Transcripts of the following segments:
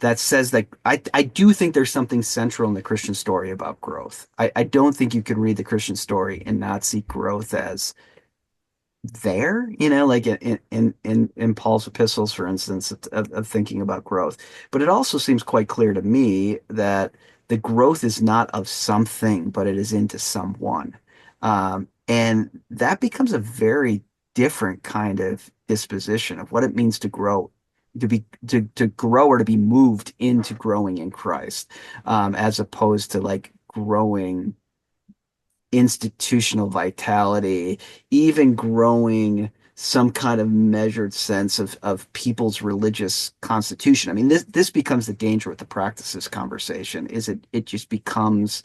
that says that I do think there's something central in the Christian story about growth. I don't think you could read the Christian story and not see growth as there, like in Paul's epistles, for instance, of thinking about growth. But it also seems quite clear to me that the growth is not of something, but it is into someone. And that becomes a very different kind of disposition of what it means to grow, to grow or to be moved into growing in Christ, as opposed to like growing institutional vitality, even growing some kind of measured sense of people's religious constitution. I mean, this becomes the danger with the practices conversation, is it just becomes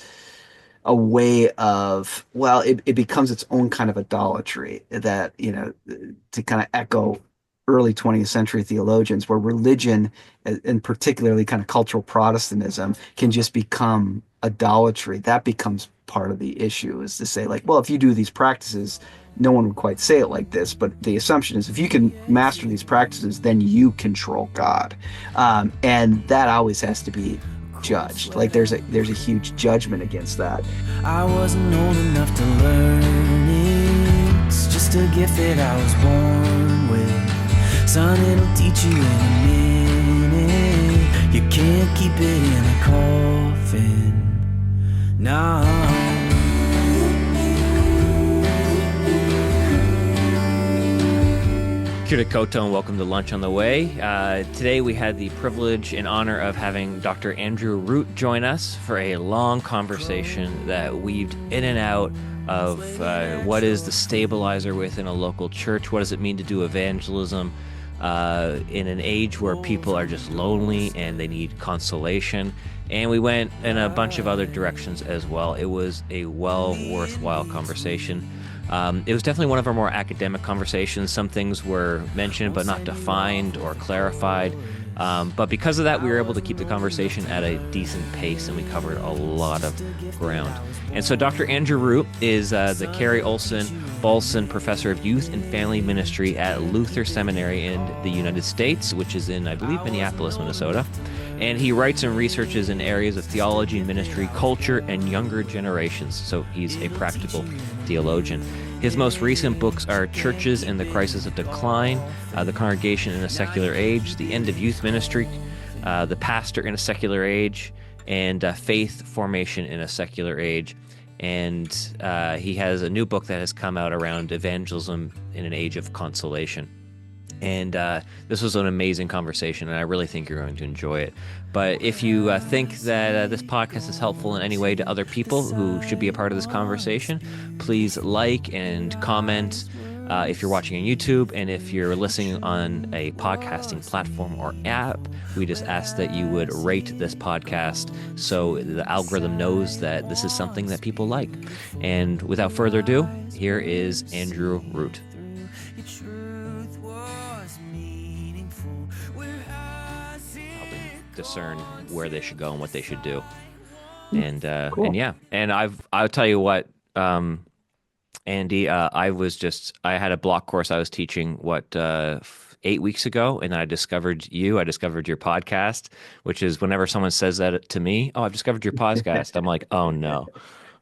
a way of, well, it becomes its own kind of idolatry that, to kind of echo early 20th century theologians, where religion, and particularly kind of cultural Protestantism, can just become idolatry. That becomes part of the issue, is to say, like, well, if you do these practices, no one would quite say it like this, but the assumption is if you can master these practices, then you control God. And that always has to be judged. Like there's a huge judgment against that. I wasn't old enough to learn it. It's just a gift that I was born with. Son, it'll teach you in a minute. You can't keep it in a coffin. No. Kia ora koutou and welcome to Lunch on the Way. Today we had the privilege and honor of having Dr. Andrew Root join us for a long conversation that weaved in and out of what is the stabilizer within a local church, what does it mean to do evangelism in an age where people are just lonely and they need consolation. And we went in a bunch of other directions as well. It was a worthwhile conversation. It was definitely one of our more academic conversations. Some things were mentioned but not defined or clarified. But because of that, we were able to keep the conversation at a decent pace, and we covered a lot of ground. And so Dr. Andrew Root is the Carrie, Olson, Baalson Professor of Youth and Family Ministry at Luther Seminary in the United States, which is in, I believe, Minneapolis, Minnesota. And he writes and researches in areas of theology and ministry, culture, and younger generations. So he's a practical theologian. His most recent books are Churches in the Crisis of Decline, The Congregation in a Secular Age, The End of Youth Ministry, The Pastor in a Secular Age, and Faith Formation in a Secular Age. And he has a new book that has come out around evangelism in an age of consolation. And this was an amazing conversation, and I really think you're going to enjoy it. But if you think that this podcast is helpful in any way to other people who should be a part of this conversation, please like and comment if you're watching on YouTube. And if you're listening on a podcasting platform or app, we just ask that you would rate this podcast so the algorithm knows that this is something that people like. And without further ado, here is Andrew Root. Discern where they should go and what they should do. And Cool. and yeah, and I'll tell you what, Andy, I had a block course I was teaching 8 weeks ago, and I discovered your podcast, which is whenever someone says that to me, oh, I've discovered your podcast, I'm like, oh no.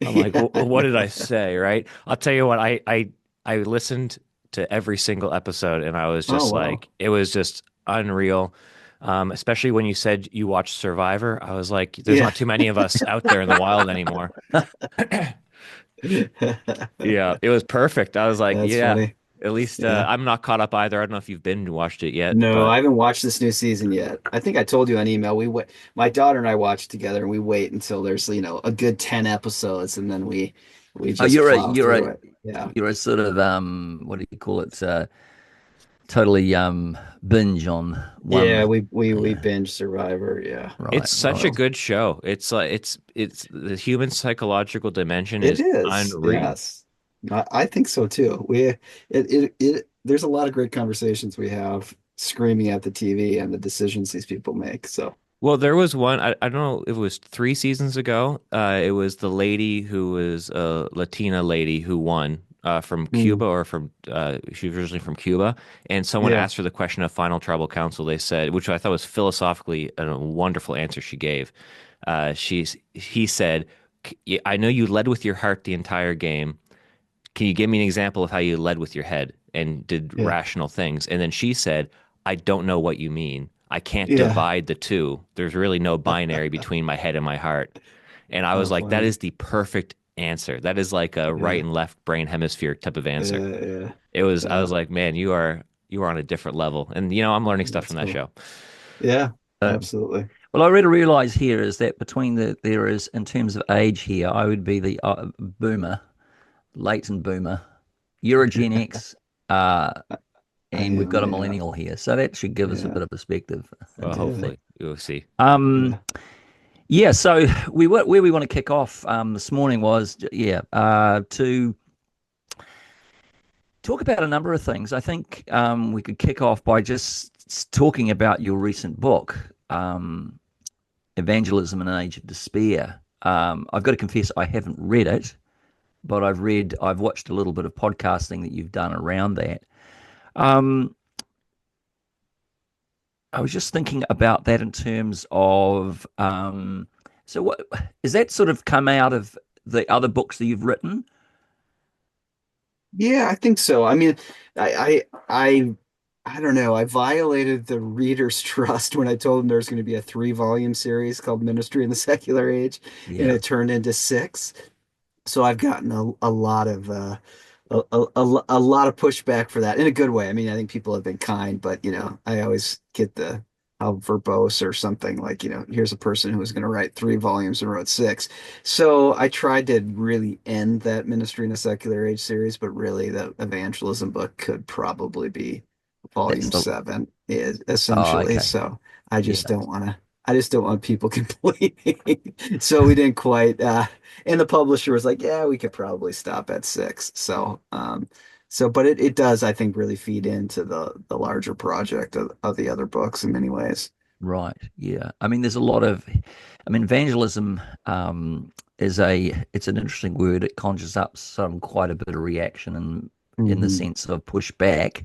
I'm like, what did I say, right? I'll tell you what, I listened to every single episode, and I was just like, it was just unreal. Especially when you said you watched Survivor, I was like, there's not too many of us out there in the wild anymore. Yeah, it was perfect. I was like, That's funny. at least I'm not caught up either. I don't know if you've been watched it yet. No, But I haven't watched this new season yet. I think I told you on email. My daughter and I watch together, and we wait until there's, a good 10 episodes, and then we Oh, just plow through it. Yeah. you're a sort of what do you call it? Totally binge on one. Yeah, we binge Survivor. Yeah. Right, it's such a good show. It's like it's the human psychological dimension It is is. unreal. Yes. I think so too. There's a lot of great conversations we have screaming at the TV and the decisions these people make. So Well, there was one, I don't know, it was 3 seasons ago. It was the lady who was a Latina lady who won. from Mm. Cuba, or from she was originally from Cuba, and someone Yeah. asked her the question of final tribal council. They said, which I thought was philosophically a wonderful answer she gave. He said, "I know you led with your heart the entire game. Can you give me an example of how you led with your head and did Yeah. rational things?" And then she said, "I don't know what you mean. I can't Yeah. divide the two. There's really no binary between my head and my heart." And I was Oh, like, that funny. is the perfect answer. That is like a right Yeah. and left brain hemisphere type of answer. Yeah. I Yeah. was like, man, you are on a different level. And I'm learning stuff That's from that cool. show. Yeah. Uh, Absolutely. well, I really realize here is that there is, in terms of age here, I would be the boomer, latent boomer. You're a Gen X, uh, I and we've got am. a Yeah. millennial here. So that should give us a Yeah. bit of perspective. Well, Yeah. hopefully you'll see. Um, Yeah. yeah, so where we want to kick off this morning was, to talk about a number of things. I think we could kick off by just talking about your recent book, Evangelism in an Age of Despair. I've got to confess, I haven't read it, but I've watched a little bit of podcasting that you've done around that. Um, I was just thinking about that in terms of, so what is that sort of come out of the other books that you've written? Yeah, I think so. I mean, I don't know. I violated the reader's trust when I told him there was going to be a 3 volume series called Ministry in the Secular Age, and Yeah, it turned into 6. So I've gotten a lot of a lot of pushback for that in a good way. I mean, I think people have been kind, but I always get the how verbose or something like, here's a person who was going to write 3 volumes and wrote 6. So I tried to really end that Ministry in a Secular Age series, but really the evangelism book could probably be that's volume the. 7 is Oh, essentially. okay. So I Yeah, just don't want to. I just don't want people complaining. So we didn't quite. And the publisher was like, "Yeah, we could probably stop at 6." So, but it does, I think, really feed into the larger project of the other books in many ways. right. Yeah. I mean, there's a lot of, I mean, evangelism it's an interesting word. It conjures up some quite a bit of reaction and in the Hmm. sense of pushback.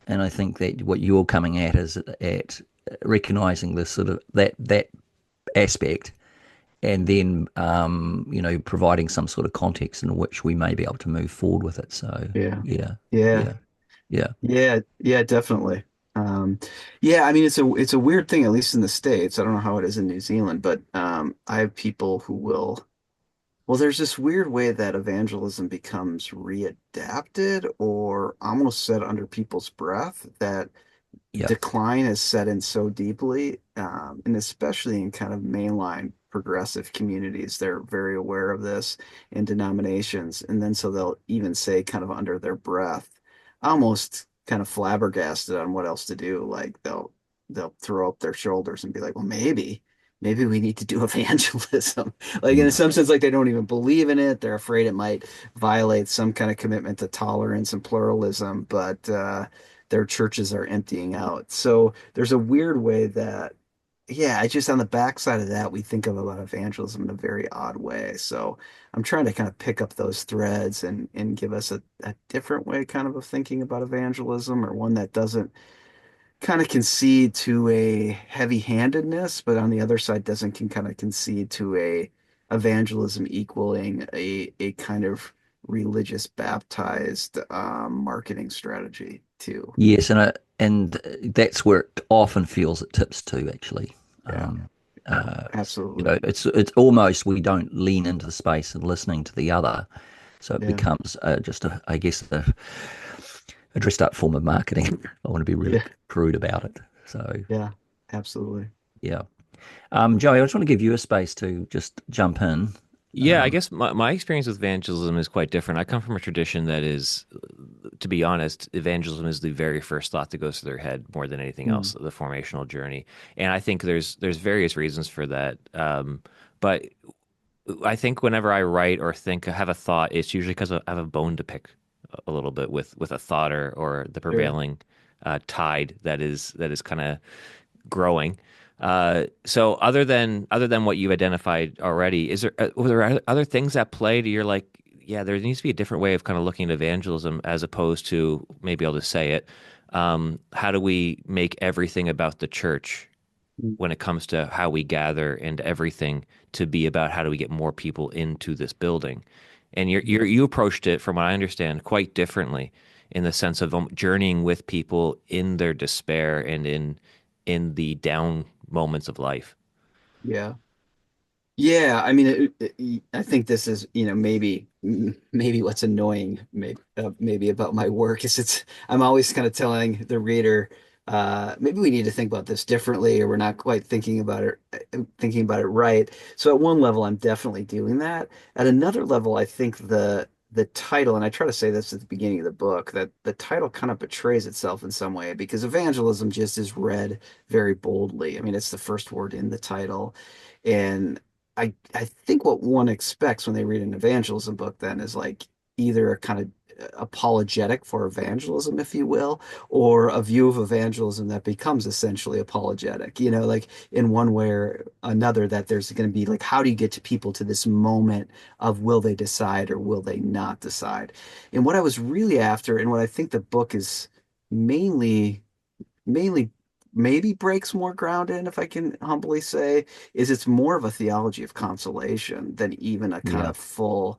And I think that what you're coming at is at recognizing this sort of that aspect, and then providing some sort of context in which we may be able to move forward with it. So Yeah, yeah, yeah, yeah, yeah, yeah, definitely. Yeah, I mean, it's a weird thing, at least in the States. I don't know how it is in New Zealand, but I have people who will. Well, there's this weird way that evangelism becomes readapted or almost said under people's breath that yeah, decline has set in so deeply, and especially in kind of mainline progressive communities, they're very aware of this in denominations. And then so they'll even say kind of under their breath, almost kind of flabbergasted on what else to do. Like they'll throw up their shoulders and be like, well, maybe we need to do evangelism. Like in mm, some sense, like they don't even believe in it. They're afraid it might violate some kind of commitment to tolerance and pluralism, but their churches are emptying out. So there's a weird way that, yeah, it's just on the backside of that, we think of about evangelism in a very odd way. So I'm trying to kind of pick up those threads and give us a different way kind of thinking about evangelism, or one that doesn't kind of concede to a heavy-handedness, but on the other side doesn't can kind of concede to a evangelism equaling a kind of religious baptized marketing strategy too. yes, and that's where it often feels it tips to actually. Yeah, Um, uh, absolutely. it's almost we don't lean into the space and listening to the other, so it Yeah, becomes just I guess a dressed up form of marketing. I want to be really yeah, crude about it. So yeah, absolutely. yeah. Joey, I just want to give you a space to just jump in. Yeah, I guess my experience with evangelism is quite different. I come from a tradition that is, to be honest, evangelism is the very first thought that goes through their head more than anything Hmm. else, the formational journey. And I think there's various reasons for that. But I think whenever I write or think, I have a thought, it's usually because I have a bone to pick a little bit with a thought or the Sure. prevailing tide that is kind of growing. So other than what you've identified already, is there were there other things at play? To you're like, yeah, there needs to be a different way of kind of looking at evangelism as opposed to, maybe I'll just say it. How do we make everything about the church when it comes to how we gather and everything to be about how do we get more people into this building? And you approached it, from what I understand, quite differently in the sense of journeying with people in their despair and in the down moments of life. Yeah. Yeah, I mean, I think this is, maybe what's annoying, maybe about my work is I'm always kind of telling the reader, maybe we need to think about this differently, or we're not quite thinking about it right. So at one level, I'm definitely doing that. At another level, I think the title, and I try to say this at the beginning of the book, that the title kind of betrays itself in some way because evangelism just is read very boldly. I mean, it's the first word in the title. And I think what one expects when they read an evangelism book then is like either a kind of apologetic for evangelism, if you will, or a view of evangelism that becomes essentially apologetic, like in one way or another, that there's going to be like, how do you get to people to this moment of will they decide or will they not decide? And what I was really after, and what I think the book is mainly maybe breaks more ground in, if I can humbly say, is it's more of a theology of consolation than even a kind Yeah. of full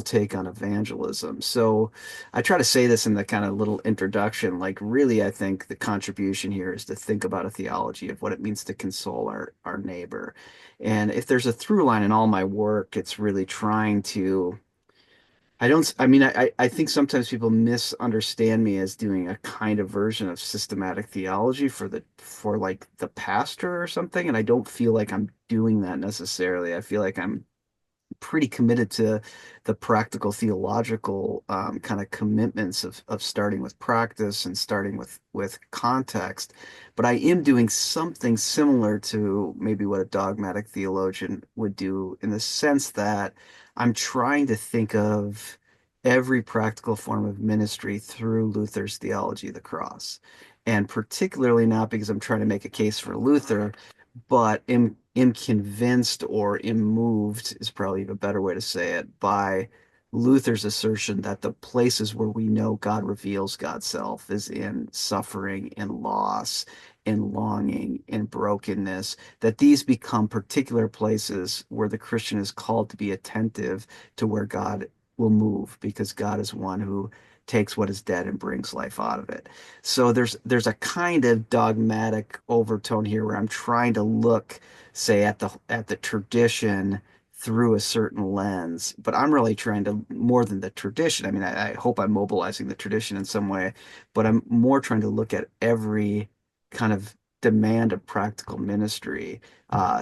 take on evangelism. So I try to say this in the kind of little introduction, like really I think the contribution here is to think about a theology of what it means to console our neighbor. And if there's a through line in all my work, it's really trying to I don't, I mean, I think sometimes people misunderstand me as doing a kind of version of systematic theology for like the pastor or something. And I don't feel like I'm doing that necessarily. I feel like I'm pretty committed to the practical theological kind of commitments of starting with practice and starting with context. But I am doing something similar to maybe what a dogmatic theologian would do in the sense that I'm trying to think of every practical form of ministry through Luther's theology of the cross. And particularly not because I'm trying to make a case for Luther, but am convinced or am moved is probably a better way to say it by Luther's assertion that the places where we know God reveals God's self is in suffering and loss and longing and brokenness, that these become particular places where the Christian is called to be attentive to where God will move because God is one who takes what is dead and brings life out of it. So there's a kind of dogmatic overtone here where I'm trying to look, say, at the tradition through a certain lens, but I'm really trying to more than the tradition. I mean, I hope I'm mobilizing the tradition in some way, but I'm more trying to look at every kind of demand of practical ministry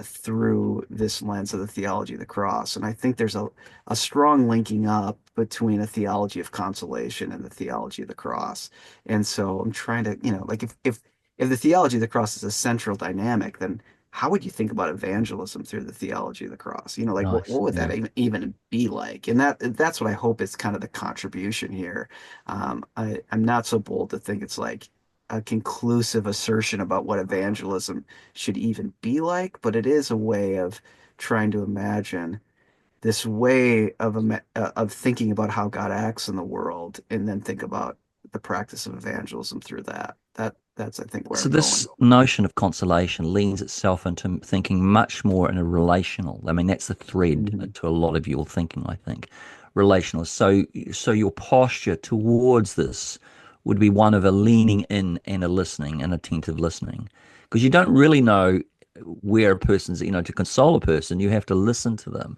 through this lens of the theology of the cross. And I think there's a strong linking up between a theology of consolation and the theology of the cross. And so I'm trying to, like if the theology of the cross is a central dynamic, then how would you think about evangelism through the theology of the cross? Like Nice. what would that Yeah. even be like? And that's what I hope is kind of the contribution here. I'm not so bold to think it's like a conclusive assertion about what evangelism should even be like, but it is a way of trying to imagine this way of thinking about how God acts in the world, and then think about the practice of evangelism through that. That's I think where So I'm this going. notion of consolation leans itself into thinking much more in a relational. I mean, that's the thread Mhm. to a lot of your thinking, I think. Relational. So your posture towards this would be one of a leaning in and a listening, an attentive listening. Because you don't really know where a person's, to console a person, you have to listen to them.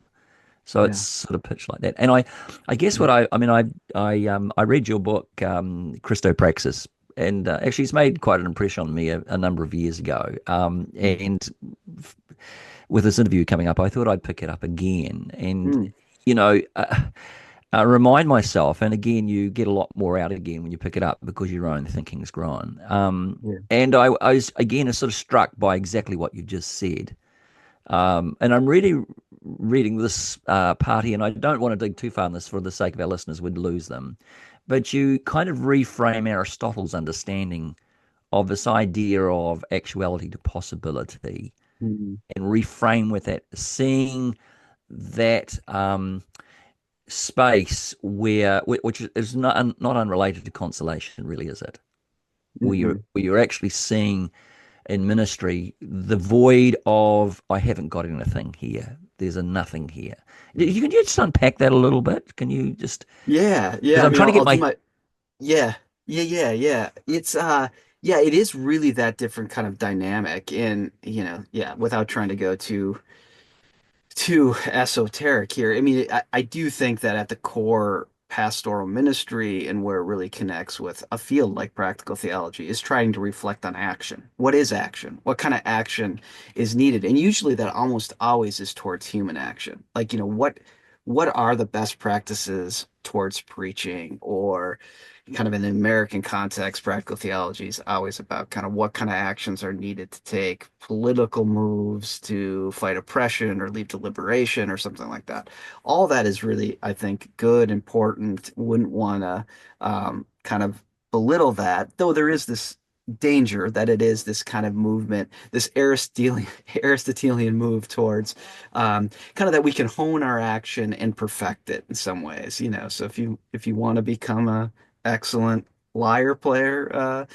So it's Yeah. sort of pitched like that. And I guess what I mean, I read your book, Christopraxis, and actually it's made quite an impression on me a number of years ago. And with this interview coming up, I thought I'd pick it up again and, Mm. you know, uh, remind myself. And again, you get a lot more out again when you pick it up because your own thinking's grown. Yeah. And I was again sort of struck by exactly what you just said. And I'm really reading this party, and I don't want to dig too far in this for the sake of our listeners, we'd lose them. But you kind of reframe Aristotle's understanding of this idea of actuality to possibility Mm. and reframe with that, seeing that space where which is not unrelated to consolation, really, is it? Mm-mm. Where you're actually seeing in ministry the void of I haven't got anything here. There's a nothing here. Can you just unpack that a little bit? Can you just Yeah, because yeah. I I'm mean, trying to get I'll do my my yeah, yeah. It's yeah, it is really that different kind of dynamic in, yeah, without trying to go too esoteric here. I mean, I do think that at the core, pastoral ministry and where it really connects with a field like practical theology is trying to reflect on action. What is action? What kind of action is needed? And usually that almost always is towards human action. Like, what are the best practices towards preaching, or kind of in the American context, practical theology is always about kind of what kind of actions are needed to take, political moves to fight oppression or lead to liberation or something like that. All that is really, I think, good, important. Wouldn't want to kind of belittle that, though there is this danger that it is this kind of movement, this Aristotelian move towards kind of that we can hone our action and perfect it in some ways, So if you want to become a excellent lyre player,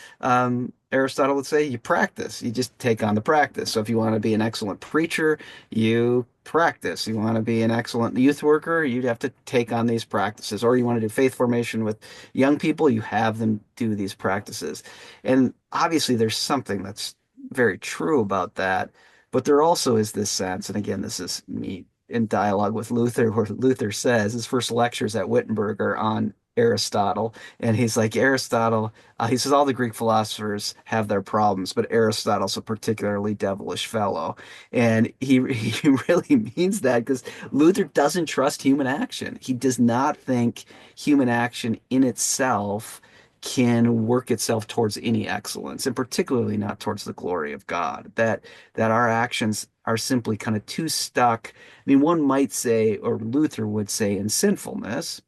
Aristotle would say you practice. You just take on the practice. So if you want to be an excellent preacher, you practice. You want to be an excellent youth worker, you'd have to take on these practices. Or you want to do faith formation with young people, you have them do these practices. And obviously, there's something that's very true about that. But there also is this sense, and again, this is me in dialogue with Luther, where Luther says his first lectures at Wittenberg are on Aristotle, and he's like Aristotle. He says all the Greek philosophers have their problems, but Aristotle's a particularly devilish fellow, and he really means that because Luther doesn't trust human action. He does not think human action in itself can work itself towards any excellence, and particularly not towards the glory of God. That our actions are simply kind of too stuck. I mean, one might say, or Luther would say, in sinfulness.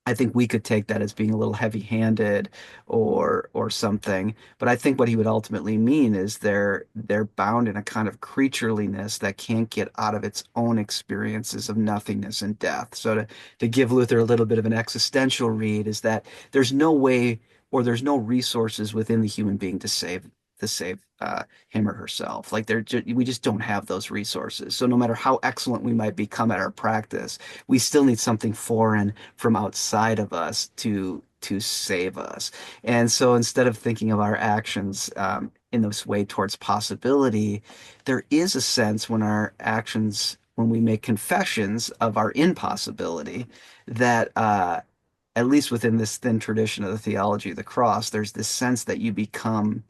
I think we could take that as being a little heavy-handed or something. But I think what he would ultimately mean is they're bound in a kind of creatureliness that can't get out of its own experiences of nothingness and death. So to give Luther a little bit of an existential read is that there's no way, or there's no resources within the human being to save him or herself. Like we just don't have those resources. So no matter how excellent we might become at our practice, we still need something foreign from outside of us to save us. And so instead of thinking of our actions in this way towards possibility, there is a sense when our actions, when we make confessions of our impossibility, that at least within this thin tradition of the theology of the cross, there's this sense that you become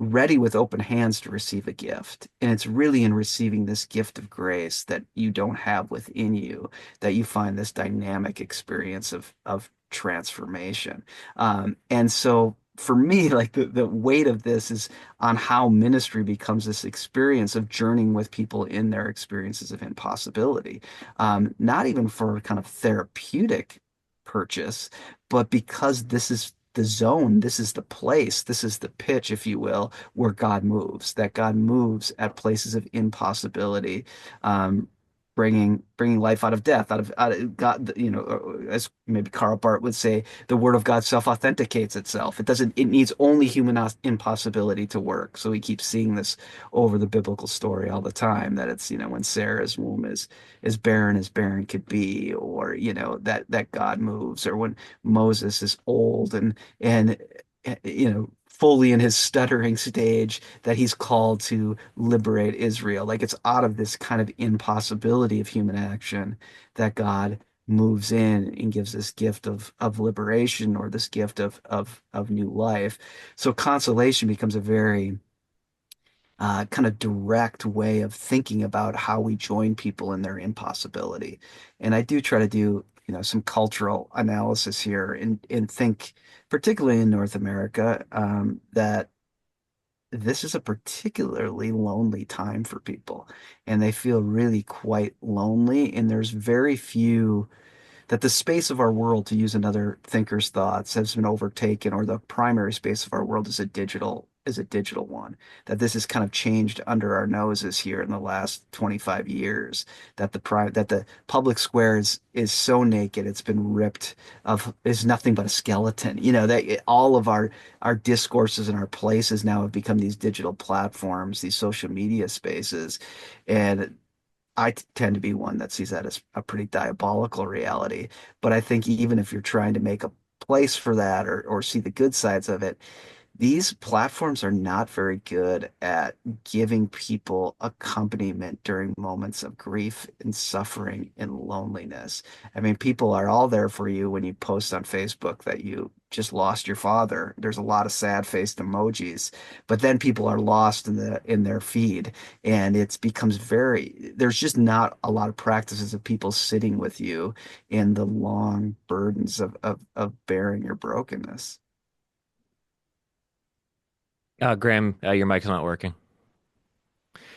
ready with open hands to receive a gift. And it's really in receiving this gift of grace that you don't have within you that you find this dynamic experience of transformation. And so for me, like the weight of this is on how ministry becomes this experience of journeying with people in their experiences of impossibility. Not even for kind of therapeutic purchase, but because this is the zone, this is the place, this is the pitch, if you will, where God moves, that God moves at places of impossibility, um, bringing life out of death, out of God, as maybe Karl Barth would say, the word of God self-authenticates itself. It needs only human impossibility to work. So we keep seeing this over the biblical story all the time, that it's, when Sarah's womb is as barren could be, or, that God moves, or when Moses is old and fully in his stuttering stage, that he's called to liberate Israel. Like it's out of this kind of impossibility of human action that God moves in and gives this gift of liberation, or this gift of new life. So consolation becomes a very kind of direct way of thinking about how we join people in their impossibility. And I do try to do, some cultural analysis here, and think, particularly in North America, that this is a particularly lonely time for people, and they feel really quite lonely. And there's very few that the space of our world, to use another thinker's thoughts, has been overtaken, or the primary space of our world is a digital is a digital one, that this has kind of changed under our noses here in the last 25 years, that the public square is so naked, it's been ripped of is nothing but a skeleton. All of our discourses and our places now have become these digital platforms, these social media spaces. And tend to be one that sees that as a pretty diabolical reality. But I think even if you're trying to make a place for that, or see the good sides of it, these platforms are not very good at giving people accompaniment during moments of grief and suffering and loneliness. I mean, people are all there for you when you post on Facebook that you just lost your father. There's a lot of sad-faced emojis, but then people are lost in their feed, and there's just not a lot of practices of people sitting with you in the long burdens of bearing your brokenness. Graham, your mic's not working.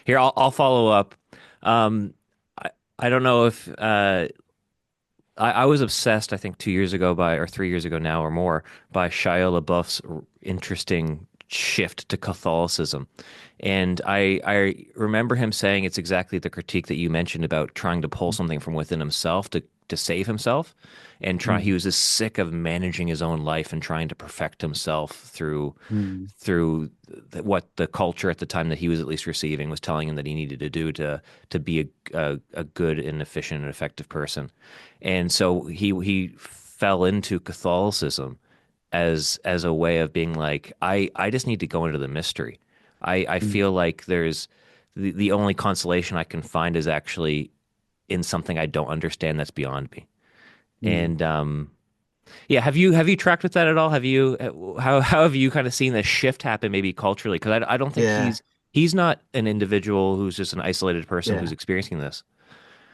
Here, I'll follow up. Um, I, I don't know if I was obsessed, I think 2 years ago or 3 years ago now or more, by Shia LaBeouf's interesting shift to Catholicism. And I remember him saying it's exactly the critique that you mentioned about trying to pull something from within himself to save himself. And he Mm, was just sick of managing his own life and trying to perfect himself mm, what the culture at the time that he was at least receiving was telling him that he needed to do to be a good and efficient and effective person. And so he fell into Catholicism as a way of being like, I just need to go into the mystery. I mm, feel like there's the only consolation I can find is actually in something I don't understand that's beyond me. mm. And yeah, have you tracked with that at all? Have you how have you kind of seen this shift happen maybe culturally? Because I don't think Yeah, he's not an individual who's just an isolated person who's yeah. experiencing this.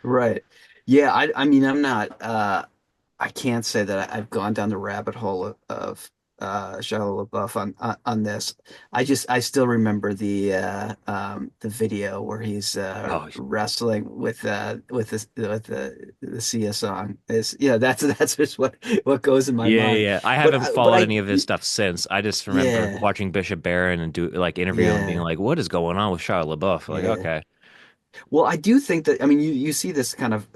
Right. Yeah, I mean, I'm not I can't say that I've gone down the rabbit hole of Shia LaBeouf on this. I still remember the video where he's Oh, wrestling with the Sia song. That's just what goes in my yeah, mind. yeah. I But haven't I but followed I any of his stuff since. I just remember yeah, watching Bishop Barron and do like interview him, being yeah, like, "What is going on with Shia LaBeouf?" Like, yeah. okay, Well, I do think that, I mean, you see this kind of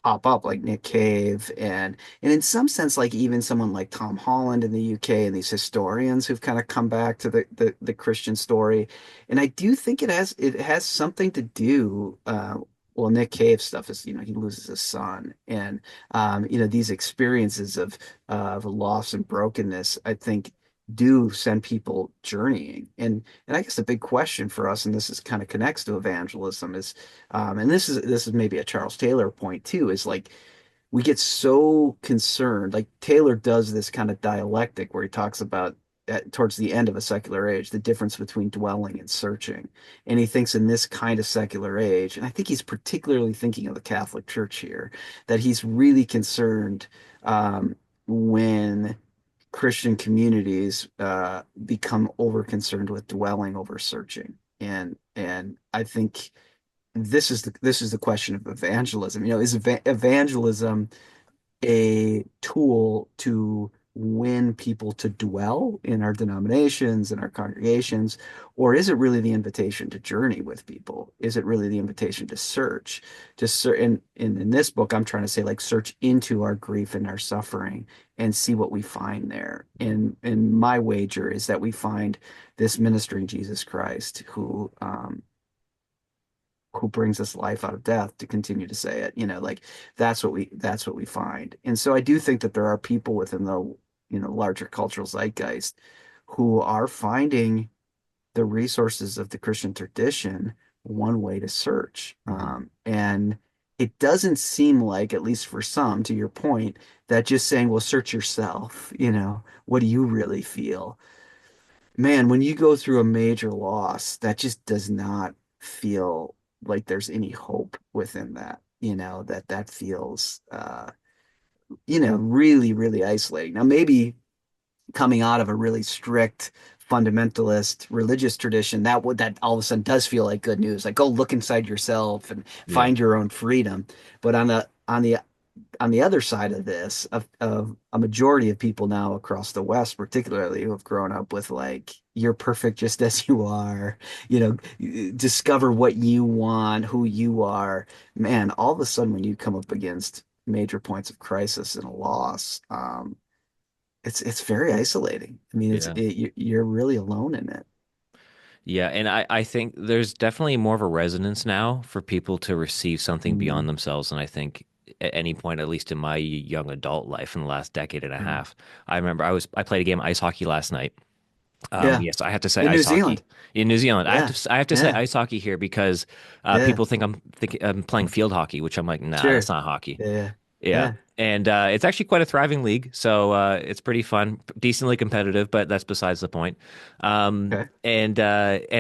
pop up like Nick Cave, and in some sense like even someone like Tom Holland in the UK, and these historians who've kind of come back to the Christian story. And I do think it has something to do, well, Nick Cave stuff is, he loses his son, and these experiences of loss and brokenness, I think do send people journeying. And I guess the big question for us, and this is kind of connects to evangelism, is, and this is maybe a Charles Taylor point too, is like we get so concerned. Like Taylor does this kind of dialectic where he talks about, towards the end of a secular age, the difference between dwelling and searching. And he thinks in this kind of secular age, and I think he's particularly thinking of the Catholic Church here, that he's really concerned, when Christian communities become over concerned with dwelling over searching. And I think this is the question of evangelism. Is evangelism a tool to win people to dwell in our denominations and our congregations, or is it really the invitation to journey with people? Is it really the invitation to search? In this book, I'm trying to say, like, search into our grief and our suffering and see what we find there. And my wager is that we find this ministering Jesus Christ, who brings us life out of death, to continue to say it. Like, that's what we find. And so I do think that there are people within the larger cultural zeitgeist who are finding the resources of the Christian tradition one way to search. hmm And it doesn't seem like, at least for some, to your point, that just saying, well, search yourself, what do you really feel? Man, when you go through a major loss, that just does not feel like there's any hope within that. That feels, really, really isolating. Now, maybe coming out of a really strict fundamentalist religious tradition, that all of a sudden does feel like good news. Like, go look inside yourself and yeah. find your own freedom. But on the on the other side of this, of a majority of people now across the West, particularly who have grown up with like, you're perfect just as you are, discover what you want, who you are. Man, all of a sudden when you come up against major points of crisis and a loss, it's very isolating. I mean, Yeah. you're really alone in it. Yeah, and I think there's definitely more of a resonance now for people to receive something beyond Mm, themselves than I think at any point, at least in my young adult life in the last decade and a mm. half. I remember I played a game of ice hockey last night. Yeah, Yes, I have to say in New ice hockey Zealand. in New Zealand. Yeah, I have to say yeah, ice hockey here because yeah. people think I'm playing field hockey, which I'm like, nah, that's Sure. not hockey. Yeah, Yeah. yeah. And it's actually quite a thriving league, so it's pretty fun, decently competitive, but that's besides the point. Okay. And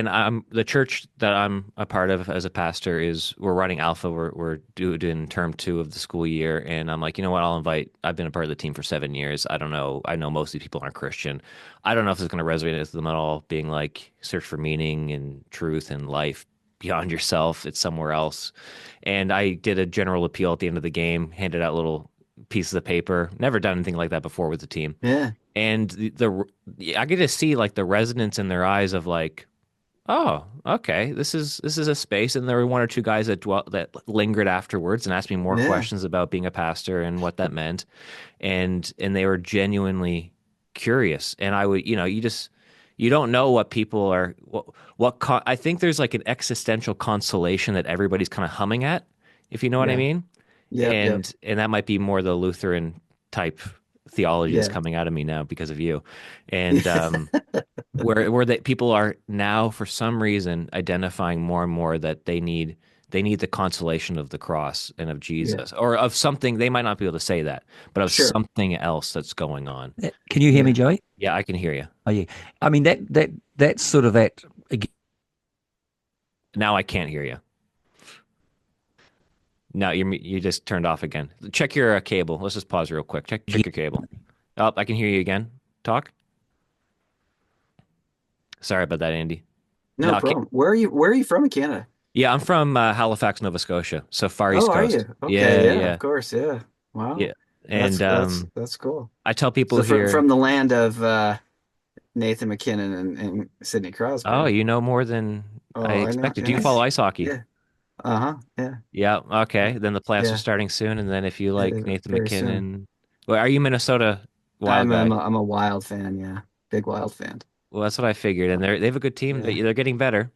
I'm the church that I'm a part of as a pastor is we're running Alpha. We're doing term 2 of the school year, and I'm like, you know what? I'll invite. I've been a part of the team for 7 years. I don't know. I know most of these people aren't Christian. I don't know if it's going to resonate with them at all. Being like search for meaning and truth and life beyond yourself. It's somewhere else. And I did a general appeal at the end of the game, handed out little pieces of paper. Never done anything like that before with the team. Yeah, And I get to see like the resonance in their eyes of like, oh, okay, this is a space. And there were one or two guys that lingered afterwards and asked me more yeah. questions about being a pastor and what that meant. And they were genuinely curious. And I would, you don't know what people are I think there's like an existential consolation that everybody's kind of humming at, if you know what I Yeah. mean. Yep. Yep. And that might be more the Lutheran type theology that's Yeah. coming out of me now because of you. And where that people are now for some reason identifying more and more that they need the consolation of the cross and of Yeah. Jesus or of something. They might not be able to say that, but of Sure. something else that's going on. Can you hear me, Yeah. Joey? Yeah, I can hear you. Oh yeah. I mean that's sort of that. Now I can't hear you. No, you just turned off again. Check your cable. Let's just pause real quick. Check your cable. Oh, I can hear you again. Talk. Sorry about that, Andy. No No, problem. Where are you from in Canada? yeah, I'm from Halifax, Nova Scotia, so far East Oh, are Coast. you? Okay. Yeah, Yeah. Of yeah, course. Yeah. Wow. yeah. That's And that's that's cool. I tell people So from here, from the land of Nathan McKinnon and Sidney oh, Crosby. you know more than I Oh, I know. expected. Do you follow Yes. ice hockey? Yeah. Uh-huh. Yeah. Yeah. Okay. Then the playoffs are Yeah. starting soon, and then if you like Nathan Very soon. McKinnon, well, are you Minnesota Wild I'm I'm guy? a, I'm a Wild fan. Yeah. Big Wild fan. Well, that's what I figured, and they have a good team. Yeah. They're getting better.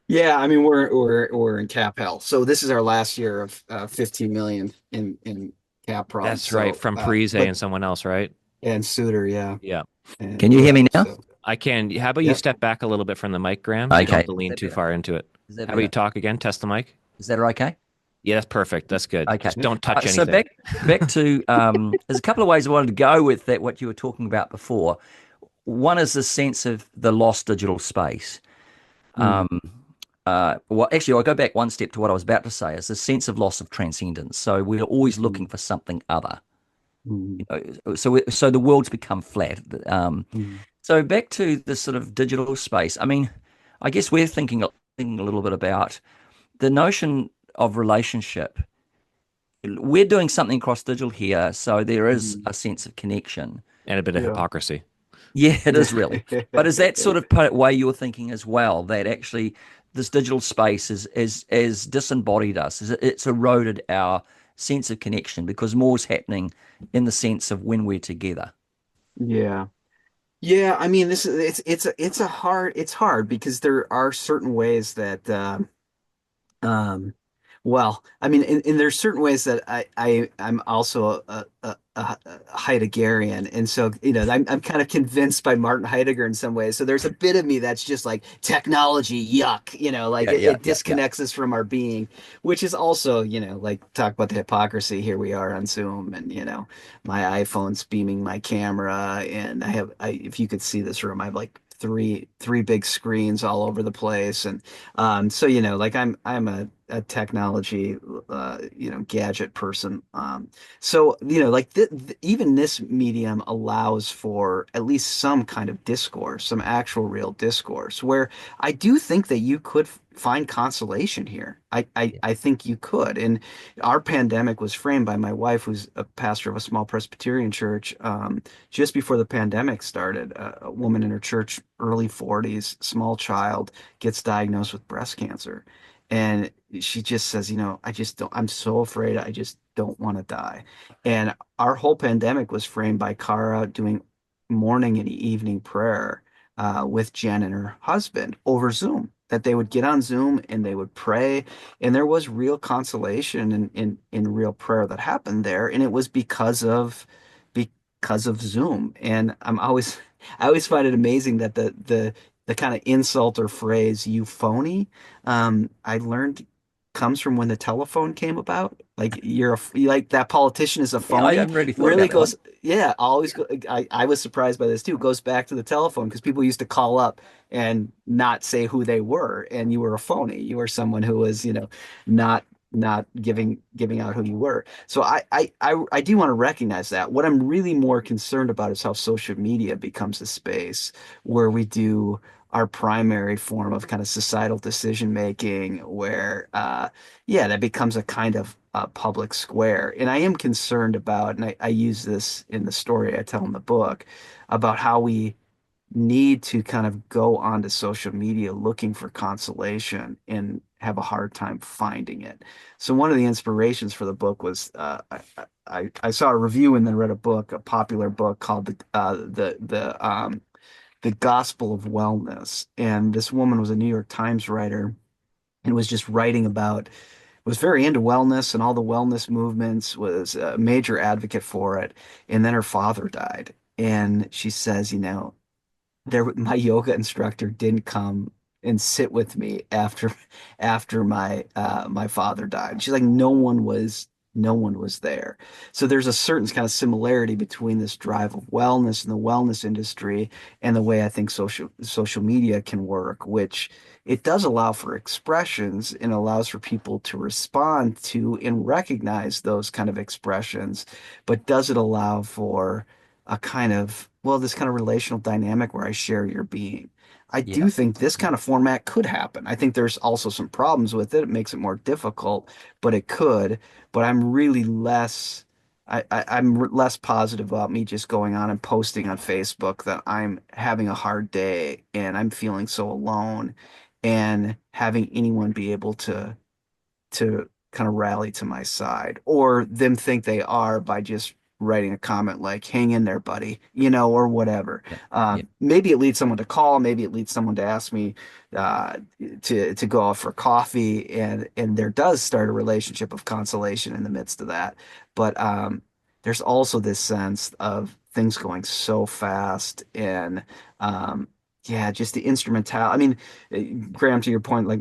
Yeah, I mean we're in cap hell. So this is our last year of 15 million in cap problems. That's right, So from Parise but and someone else, right? and Suter, yeah. Yeah, And Can you hear me now? so I can. How about you yep. step back a little bit from the mic, Graham? You don't Okay. have to Is lean that too better? far into it. Is that How about you better? talk again? Test the mic. Is that okay? Yeah, that's perfect. That's good. Okay. Just don't touch So anything. back to there's a couple of ways I wanted to go with that. What you were talking about before. One is the sense of the lost digital space. Mm, Well, actually, I'll go back one step to what I was about to say. Is the sense of loss of transcendence. So we're always mm, looking for something other. mm, So the world's become flat. mm, So back to the sort of digital space. I mean, I guess we're thinking a little bit about the notion of relationship. We're doing something cross digital here, so there is mm. a sense of connection. And a bit of Yeah. hypocrisy. Yeah, it is Yeah. really. But is that sort of way you're thinking as well? That actually this digital space is disembodied us. It's eroded our sense of connection because more's happening in the sense of when we're together. Yeah. Yeah, I mean this is it's hard because there are certain ways that Um, well, I mean, and there's certain ways that I'm also a Heideggerian, and so I'm kind of convinced by Martin Heidegger in some ways. So there's a bit of me that's just like technology, yuck, like Yeah, it, yeah, it yeah, yeah. disconnects us from our being, which is also like talk about the hypocrisy. Here we are on Zoom, and my iPhone's beaming my camera, and if you could see this room, I have like three big screens all over the place, and so like I'm a technology, gadget person. So, like even this medium allows for at least some kind of discourse, some actual real discourse, where I do think that you could find consolation here. Yeah. I think you could. And our pandemic was framed by my wife, who's a pastor of a small Presbyterian church. Just before the pandemic started, a woman in her church, early 40s, small child, gets diagnosed with breast cancer. And she just says, I just don't, I'm so afraid. I just don't want to die. And our whole pandemic was framed by Cara doing morning and evening prayer with Jen and her husband over Zoom. That they would get on Zoom and they would pray, and there was real consolation in real prayer that happened there, and it was because of Zoom. And I always find it amazing that the kind of insult or phrase "you phony," I learned comes from when the telephone came about. Like like that politician is a Yeah, I phony. haven't really thought Really about that one. goes, yeah. Always go. I was surprised by this too. Goes back to the telephone because people used to call up and not say who they were, and you were a phony. You were someone who was, not not giving out who you were. So I do want to recognize that. What I'm really more concerned about is how social media becomes a space where we do our primary form of kind of societal decision making, where yeah, that becomes a kind of public square. And I am concerned about, and I use this in the story I tell in the book, about how we need to kind of go onto social media looking for consolation and have a hard time finding it. So one of the inspirations for the book was I saw a review and then read a book, a popular book called the Gospel of Wellness. And this woman was a New York Times writer and was just writing about, was very into wellness and all the wellness movements, was a major advocate for it. And then her father died. And she says, my yoga instructor didn't come and sit with me after my father died. She's like, no one was there. So there's a certain kind of similarity between this drive of wellness and the wellness industry and the way I think social media can work, which it does allow for expressions and allows for people to respond to and recognize those kind of expressions, but does it allow for a kind of, well, this kind of relational dynamic where I share your being? I Yeah. do think this kind of format could happen. I think there's also some problems with it. It makes it more difficult, but it could. But I'm really less, less positive about me just going on and posting on Facebook that I'm having a hard day and I'm feeling so alone, and having anyone be able to kind of rally to my side, or them think they are by just writing a comment like "hang in there, buddy," or whatever. Yeah. Yeah. Maybe it leads someone to call, maybe it leads someone to ask me uh, to go out for coffee, and there does start a relationship of consolation in the midst of that. But there's also this sense of things going so fast, and yeah, just the instrumental. I mean, Graham, to your point, like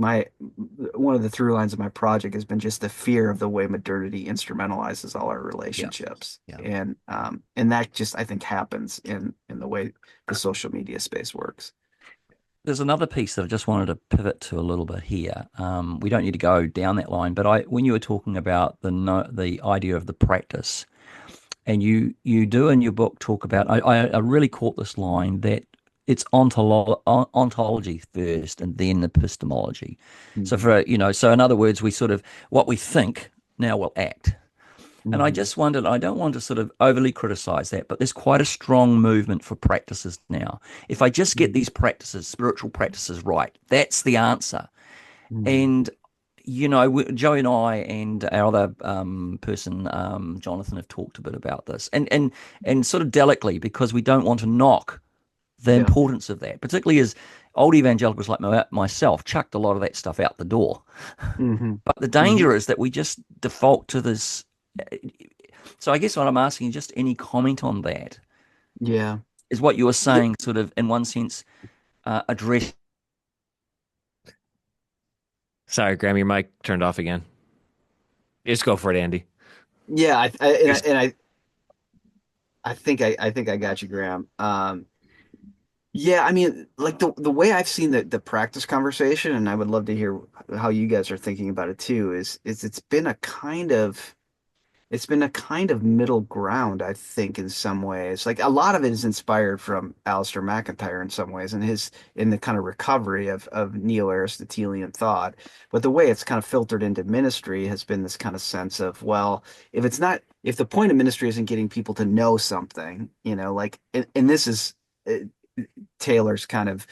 one of the through lines of my project has been just the fear of the way modernity instrumentalizes all our Yeah. relationships, Yeah. and that just I think happens in the way the social media space works. There's another piece that I just wanted to pivot to a little bit here. We don't need to go down that line, but when you were talking about the idea of the practice, and you do in your book talk about, I really caught this line that it's ontology first and then epistemology. So Hmm. so in other words, we sort of what we think now will act. And I Hmm. just wondered, I don't want to sort of overly criticize that, but there's quite a strong movement for practices now. If I just get these practices, spiritual practices right, that's the answer. Hmm. And, Joey and I and our other person, Jonathan, have talked a bit about this and sort of delicately because we don't want to knock the Yeah. importance of that, particularly as old evangelicals like myself chucked a lot of that stuff out the door. Hmm. But the Hmm. danger is that we just default to this. So I guess what I'm asking, just any comment on that, Yeah. is what you were Yeah. saying, sort of in one sense, address. Sorry, Graham, your mic turned off again. Just go for it, Andy. Yeah. Yes. I think I got you, Graham. Yeah, I mean, like the way I've seen the practice conversation, and I would love to hear how you guys are thinking about it too, is it's been a kind of middle ground, I think, in some ways. Like a lot of it is inspired from Alistair MacIntyre in some ways, and his in the kind of recovery of neo-Aristotelian thought. But the way it's kind of filtered into ministry has been this kind of sense of, well, if the point of ministry isn't getting people to know something, like, and this is. uh, Taylor's kind of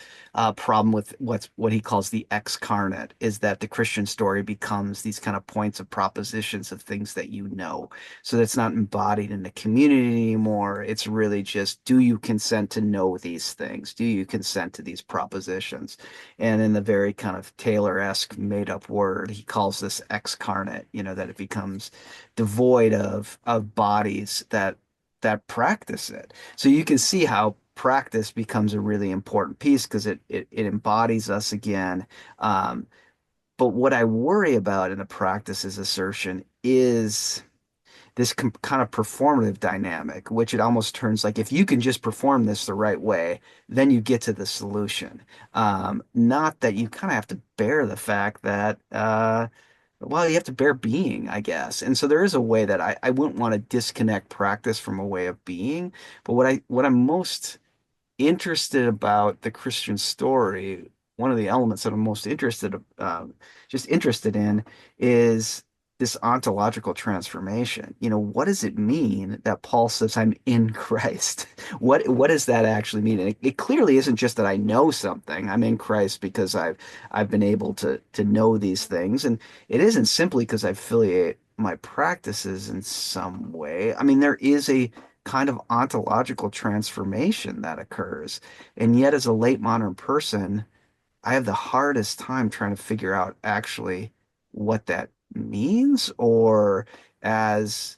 problem with what he calls the excarnate is that the Christian story becomes these kind of points of propositions of things that you know. So that's not embodied in the community anymore. It's really just, do you consent to know these things? Do you consent to these propositions? And in the very kind of Taylor-esque made-up word, he calls this excarnate, that it becomes devoid of bodies that practice it. So you can see how practice becomes a really important piece because it embodies us again. Um, but what I worry about in the practices assertion is this kind of performative dynamic, which it almost turns like if you can just perform this the right way, then you get to the solution. Not that you kind of have to bear the fact that well, you have to bear being, I guess. And so there is a way that I wouldn't want to disconnect practice from a way of being. But what I'm most interested about the Christian story, one of the elements that I'm most just interested in, is this ontological transformation. What does it mean that Paul says I'm in Christ? What does that actually mean? And it clearly isn't just that I know something. I'm in Christ because I've been able to know these things, and it isn't simply because I affiliate my practices in some way. I mean, there is a kind of ontological transformation that occurs. And yet, as a late modern person, I have the hardest time trying to figure out actually what that means, or as,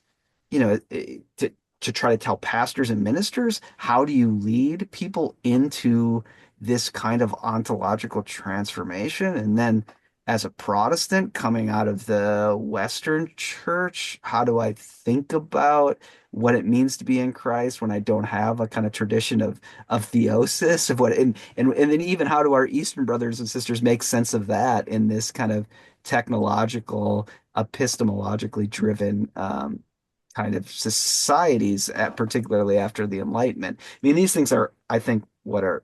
to try to tell pastors and ministers, how do you lead people into this kind of ontological transformation? And then as a Protestant coming out of the Western church, how do I think about what it means to be in Christ when I don't have a kind of tradition of theosis of what and then even how do our Eastern brothers and sisters make sense of that in this kind of technological, epistemologically driven kind of societies, particularly after the Enlightenment. I mean, these things are, I think, what are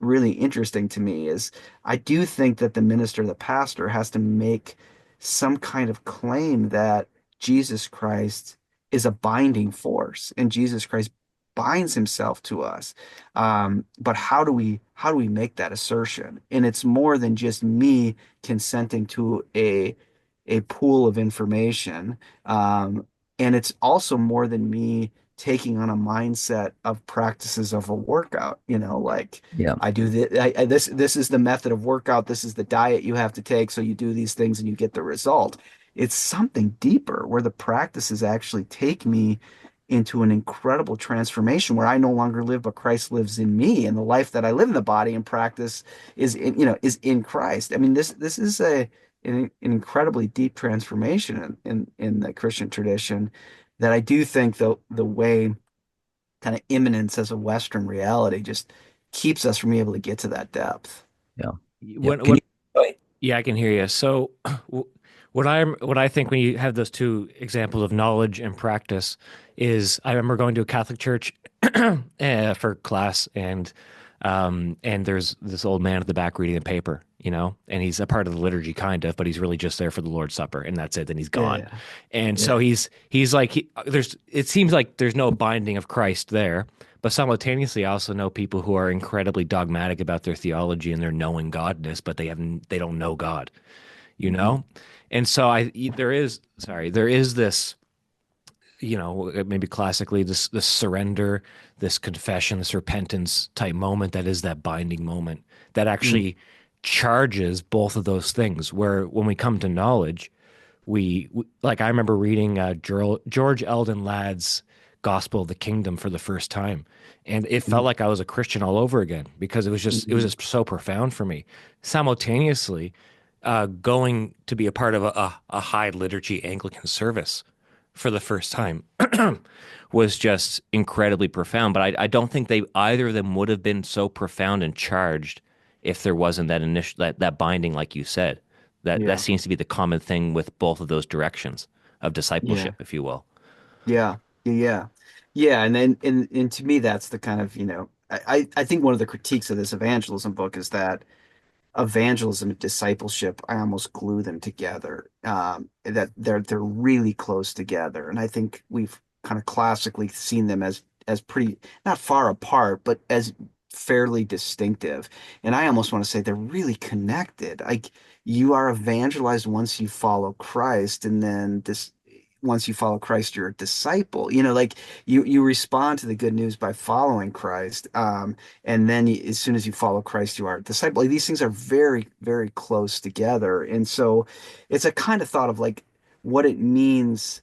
really interesting to me is I do think that the minister, the pastor, has to make some kind of claim that Jesus Christ is a binding force and Jesus Christ binds himself to us. But how do we make that assertion? And it's more than just me consenting to a pool of information. And it's also more than me taking on a mindset of practices of a workout, like Yeah, I do this, this is the method of workout, this is the diet you have to take, so you do these things and you get the result. It's something deeper where the practices actually take me into an incredible transformation where I no longer live, but Christ lives in me, and the life that I live in the body and practice is in Christ. I mean, this is an incredibly deep transformation in the Christian tradition that I do think the way kind of immanence as a Western reality just keeps us from being able to get to that depth. yeah, yeah. When, Can when you? Oh, Yeah, I can hear you. So, what I think when you have those two examples of knowledge and practice is I remember going to a Catholic church for class, and there's this old man at the back reading the paper, and he's a part of the liturgy kind of, but he's really just there for the Lord's Supper, and that's it. Then he's Yeah, gone, yeah, and so yeah. he's like there's it seems like there's no binding of Christ there. But simultaneously, I also know people who are incredibly dogmatic about their theology and their knowing Godness, but they don't know God, you Mhm. know? And so there is this, maybe classically this surrender, this confession, this repentance type moment that is that binding moment that Mm. actually charges both of those things. Where when we come to knowledge, like I remember reading George Eldon Ladd's Gospel of the Kingdom for the first time, and it felt Mhm. like I was a Christian all over again because it was Mhm. just so profound for me. Simultaneously, going to be a part of a high liturgy Anglican service for the first time was just incredibly profound. But I don't think they either of them would have been so profound and charged if there wasn't that initial that binding, like you said. That Yeah. seems to be the common thing with both of those directions of Yeah. discipleship, if you will. Yeah. Yeah. Yeah. And then and to me that's the kind of, I think one of the critiques of this evangelism book is that evangelism and discipleship, I almost glue them together. That they're really close together. And I think we've kind of classically seen them as pretty not far apart, but as fairly distinctive. And I almost want to say they're really connected. Like you are evangelized once you follow Christ, and then this once you follow Christ, you're a disciple. Like you respond to the good news by following Christ. And then as soon as you follow Christ, you are a disciple. Like, these things are very, very close together. And so it's a kind of thought of like what it means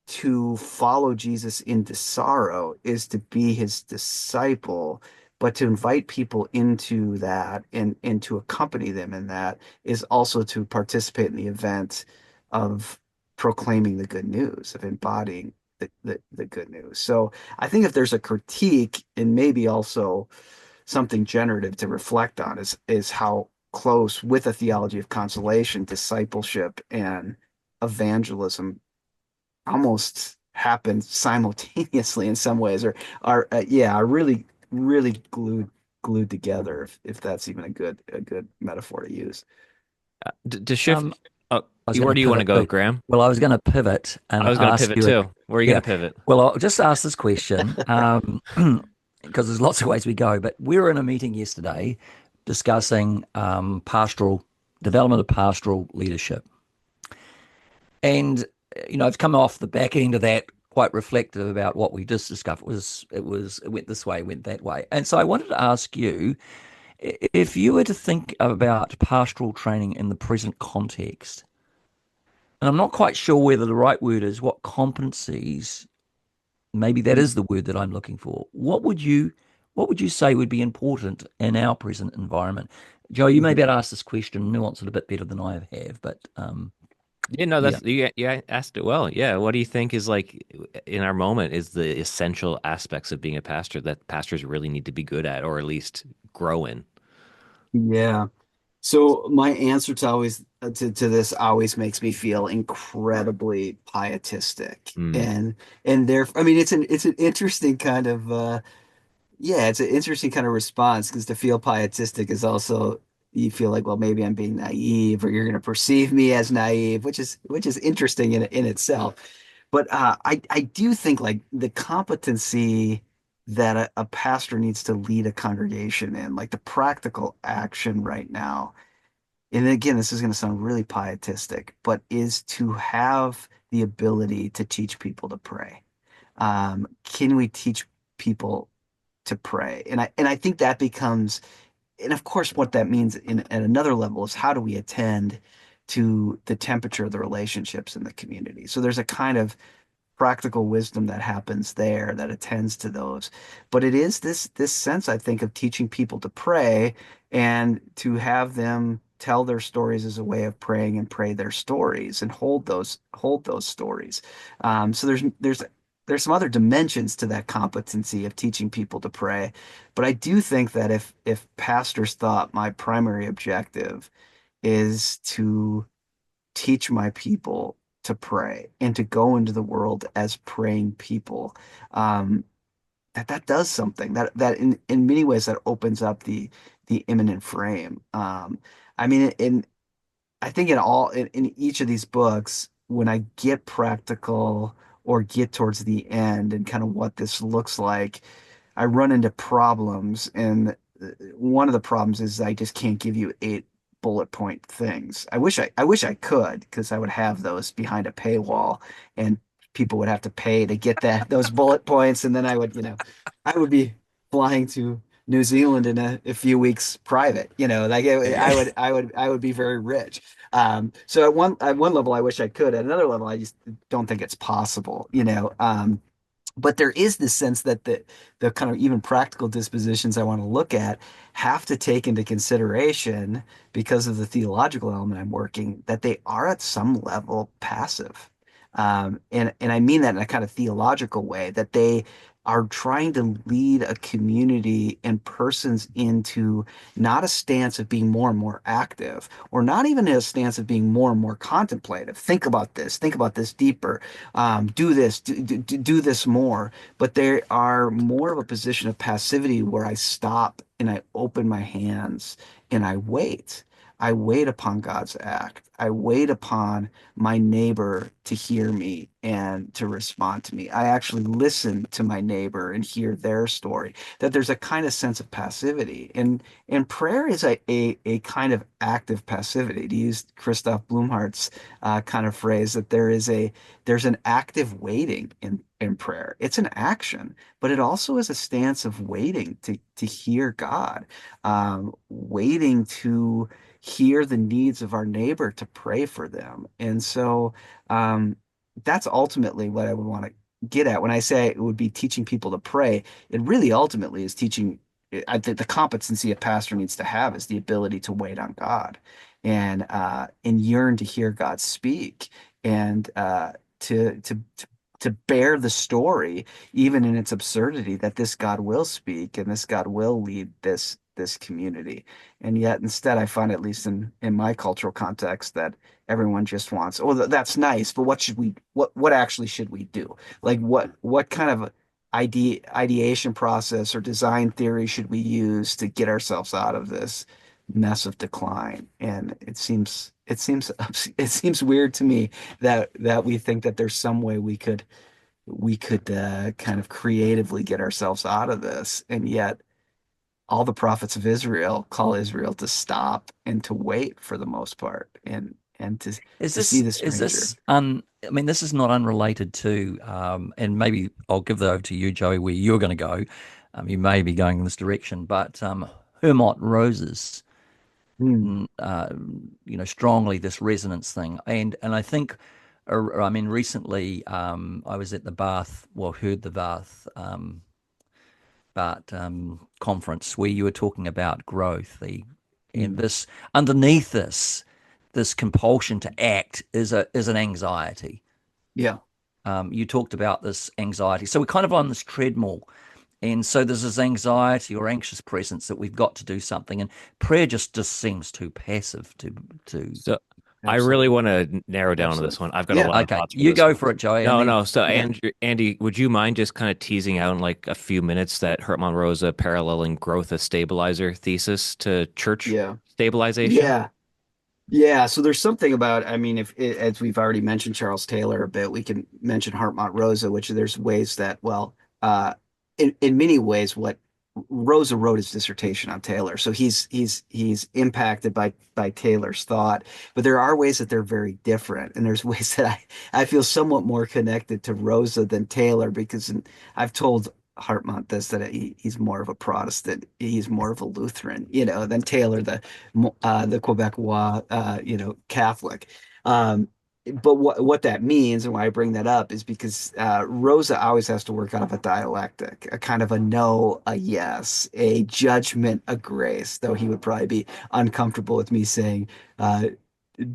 to follow Jesus into sorrow is to be his disciple, but to invite people into that and to accompany them in that is also to participate in the event of proclaiming the good news, of embodying the good news. So I think if there's a critique and maybe also something generative to reflect on is how close with a theology of consolation, discipleship and evangelism almost happen simultaneously in some ways, or are really really glued together, if that's even a good metaphor to use. To shift, Um, I was going where to do you want to pivot go, too. Graham? Well, I was going to pivot I and was going to ask pivot you. too. Where are you going Yeah. to pivot? Well, I'll just ask this question because there's lots of ways we go. But we were in a meeting yesterday discussing pastoral development of pastoral leadership, and I've come off the back end of that quite reflective about what we just discussed. It went this way, it went that way, and so I wanted to ask you if you were to think about pastoral training in the present context. And I'm not quite sure whether the right word is what competencies, maybe that is the word that I'm looking for. What would you say would be important in our present environment? Joe, you may be able to ask this question, nuance it a bit better than I have, but Yeah, no, yeah. that's you asked it well. Yeah, what do you think is like in our moment is the essential aspects of being a pastor that pastors really need to be good at, or at least grow in? Yeah. So my answer to this always makes me feel incredibly pietistic. Mm. And there, I mean, it's an interesting kind of yeah, it's an interesting kind of response, because to feel pietistic is also, you feel like, well, maybe I'm being naive, or you're going to perceive me as naive, which is interesting in itself. But I do think like the competency that a pastor needs to lead a congregation in, like the practical action right now, and again, this is going to sound really pietistic, but is to have the ability to teach people to pray. Can we teach people to pray? And I think that becomes, and of course, what that means at another level is how do we attend to the temperature of the relationships in the community? So there's a kind of practical wisdom that happens there that attends to those. But it is this sense, I think, of teaching people to pray and to have them tell their stories as a way of praying and pray their stories and hold those stories. So there's some other dimensions to that competency of teaching people to pray. But I do think that if pastors thought my primary objective is to teach my people to pray and to go into the world as praying people, um, that does something that in many ways that opens up the imminent frame. I mean, I think in each of these books, when I get practical or get towards the end and kind of what this looks like, I run into problems, and one of the problems is I just can't give you 8 bullet point things. I wish I could, because I would have those behind a paywall, and people would have to pay to get those bullet points, and then I would be flying to New Zealand in a few weeks private. Like I would be very rich. So at one level, I wish I could. At another level, I just don't think it's possible. But there is this sense that the kind of even practical dispositions I want to look at have to take into consideration, because of the theological element I'm working, that they are at some level passive. And I mean that in a kind of theological way, that they are trying to lead a community and persons into not a stance of being more and more active, or not even a stance of being more and more contemplative. Think about this deeper, do this, do this more. But they are more of a position of passivity where I stop and I open my hands and I wait. I wait upon God's act. I wait upon my neighbor to hear me and to respond to me. I actually listen to my neighbor and hear their story. That there's a kind of sense of passivity. And prayer is a kind of active passivity, to use Christoph Blumhardt's kind of phrase, that there's an active waiting in prayer. It's an action, but it also is a stance of waiting to hear God, waiting to hear the needs of our neighbor, to pray for them. And so that's ultimately what I would want to get at when I say it would be teaching people to pray. It really ultimately is teaching. I think the competency a pastor needs to have is the ability to wait on God and yearn to hear God speak, and to to to bear the story, even in its absurdity, that this God will speak and this God will lead this community. And yet instead I find, at least in my cultural context, that everyone just wants, oh, that's nice, but what actually should we do? Like what kind of ideation process or design theory should we use to get ourselves out of this mess of decline? And it seems weird to me that we think that there's some way we could kind of creatively get ourselves out of this, and yet all the prophets of Israel call Israel to stop and to wait for the most part, and Is to see this the is stranger. this I mean, this is not unrelated to, and maybe I'll give that over to you, Joey, where you're going to go. You may be going in this direction, but Hermot Roses, Hmm. uh, strongly this resonance thing, and I think, I mean, recently I was at the Bath, well, heard the Bath conference where you were talking about growth, and Hmm. this underneath this compulsion to act is an anxiety. Yeah. You talked about this anxiety, so we're kind of on this treadmill, and so there's this anxiety or anxious presence that we've got to do something, and prayer just seems too passive to. So I really Absolutely. want to narrow down on this Absolutely. one. I've got a Yeah. lot of Okay, thoughts for you this go one. for it, Joey, and No, then no. So, yeah. Andy, would you mind just kind of teasing out in like a few minutes that Herman Rosa paralleling growth as stabilizer thesis to church Yeah. stabilization? Yeah. Yeah, so there's something about, I mean, as we've already mentioned Charles Taylor a bit, we can mention Hartmut Rosa, which there's ways that, well, in many ways, what Rosa wrote his dissertation on Taylor, so he's impacted by Taylor's thought, but there are ways that they're very different, and there's ways that I feel somewhat more connected to Rosa than Taylor, because I've told Hartmut this, that he's more of a Protestant, he's more of a Lutheran, than Taylor, the Quebecois, Catholic. Um, but what that means, and why I bring that up, is because Rosa always has to work out of a dialectic, a kind of a no, a yes, a judgment, a grace. Though he would probably be uncomfortable with me saying uh,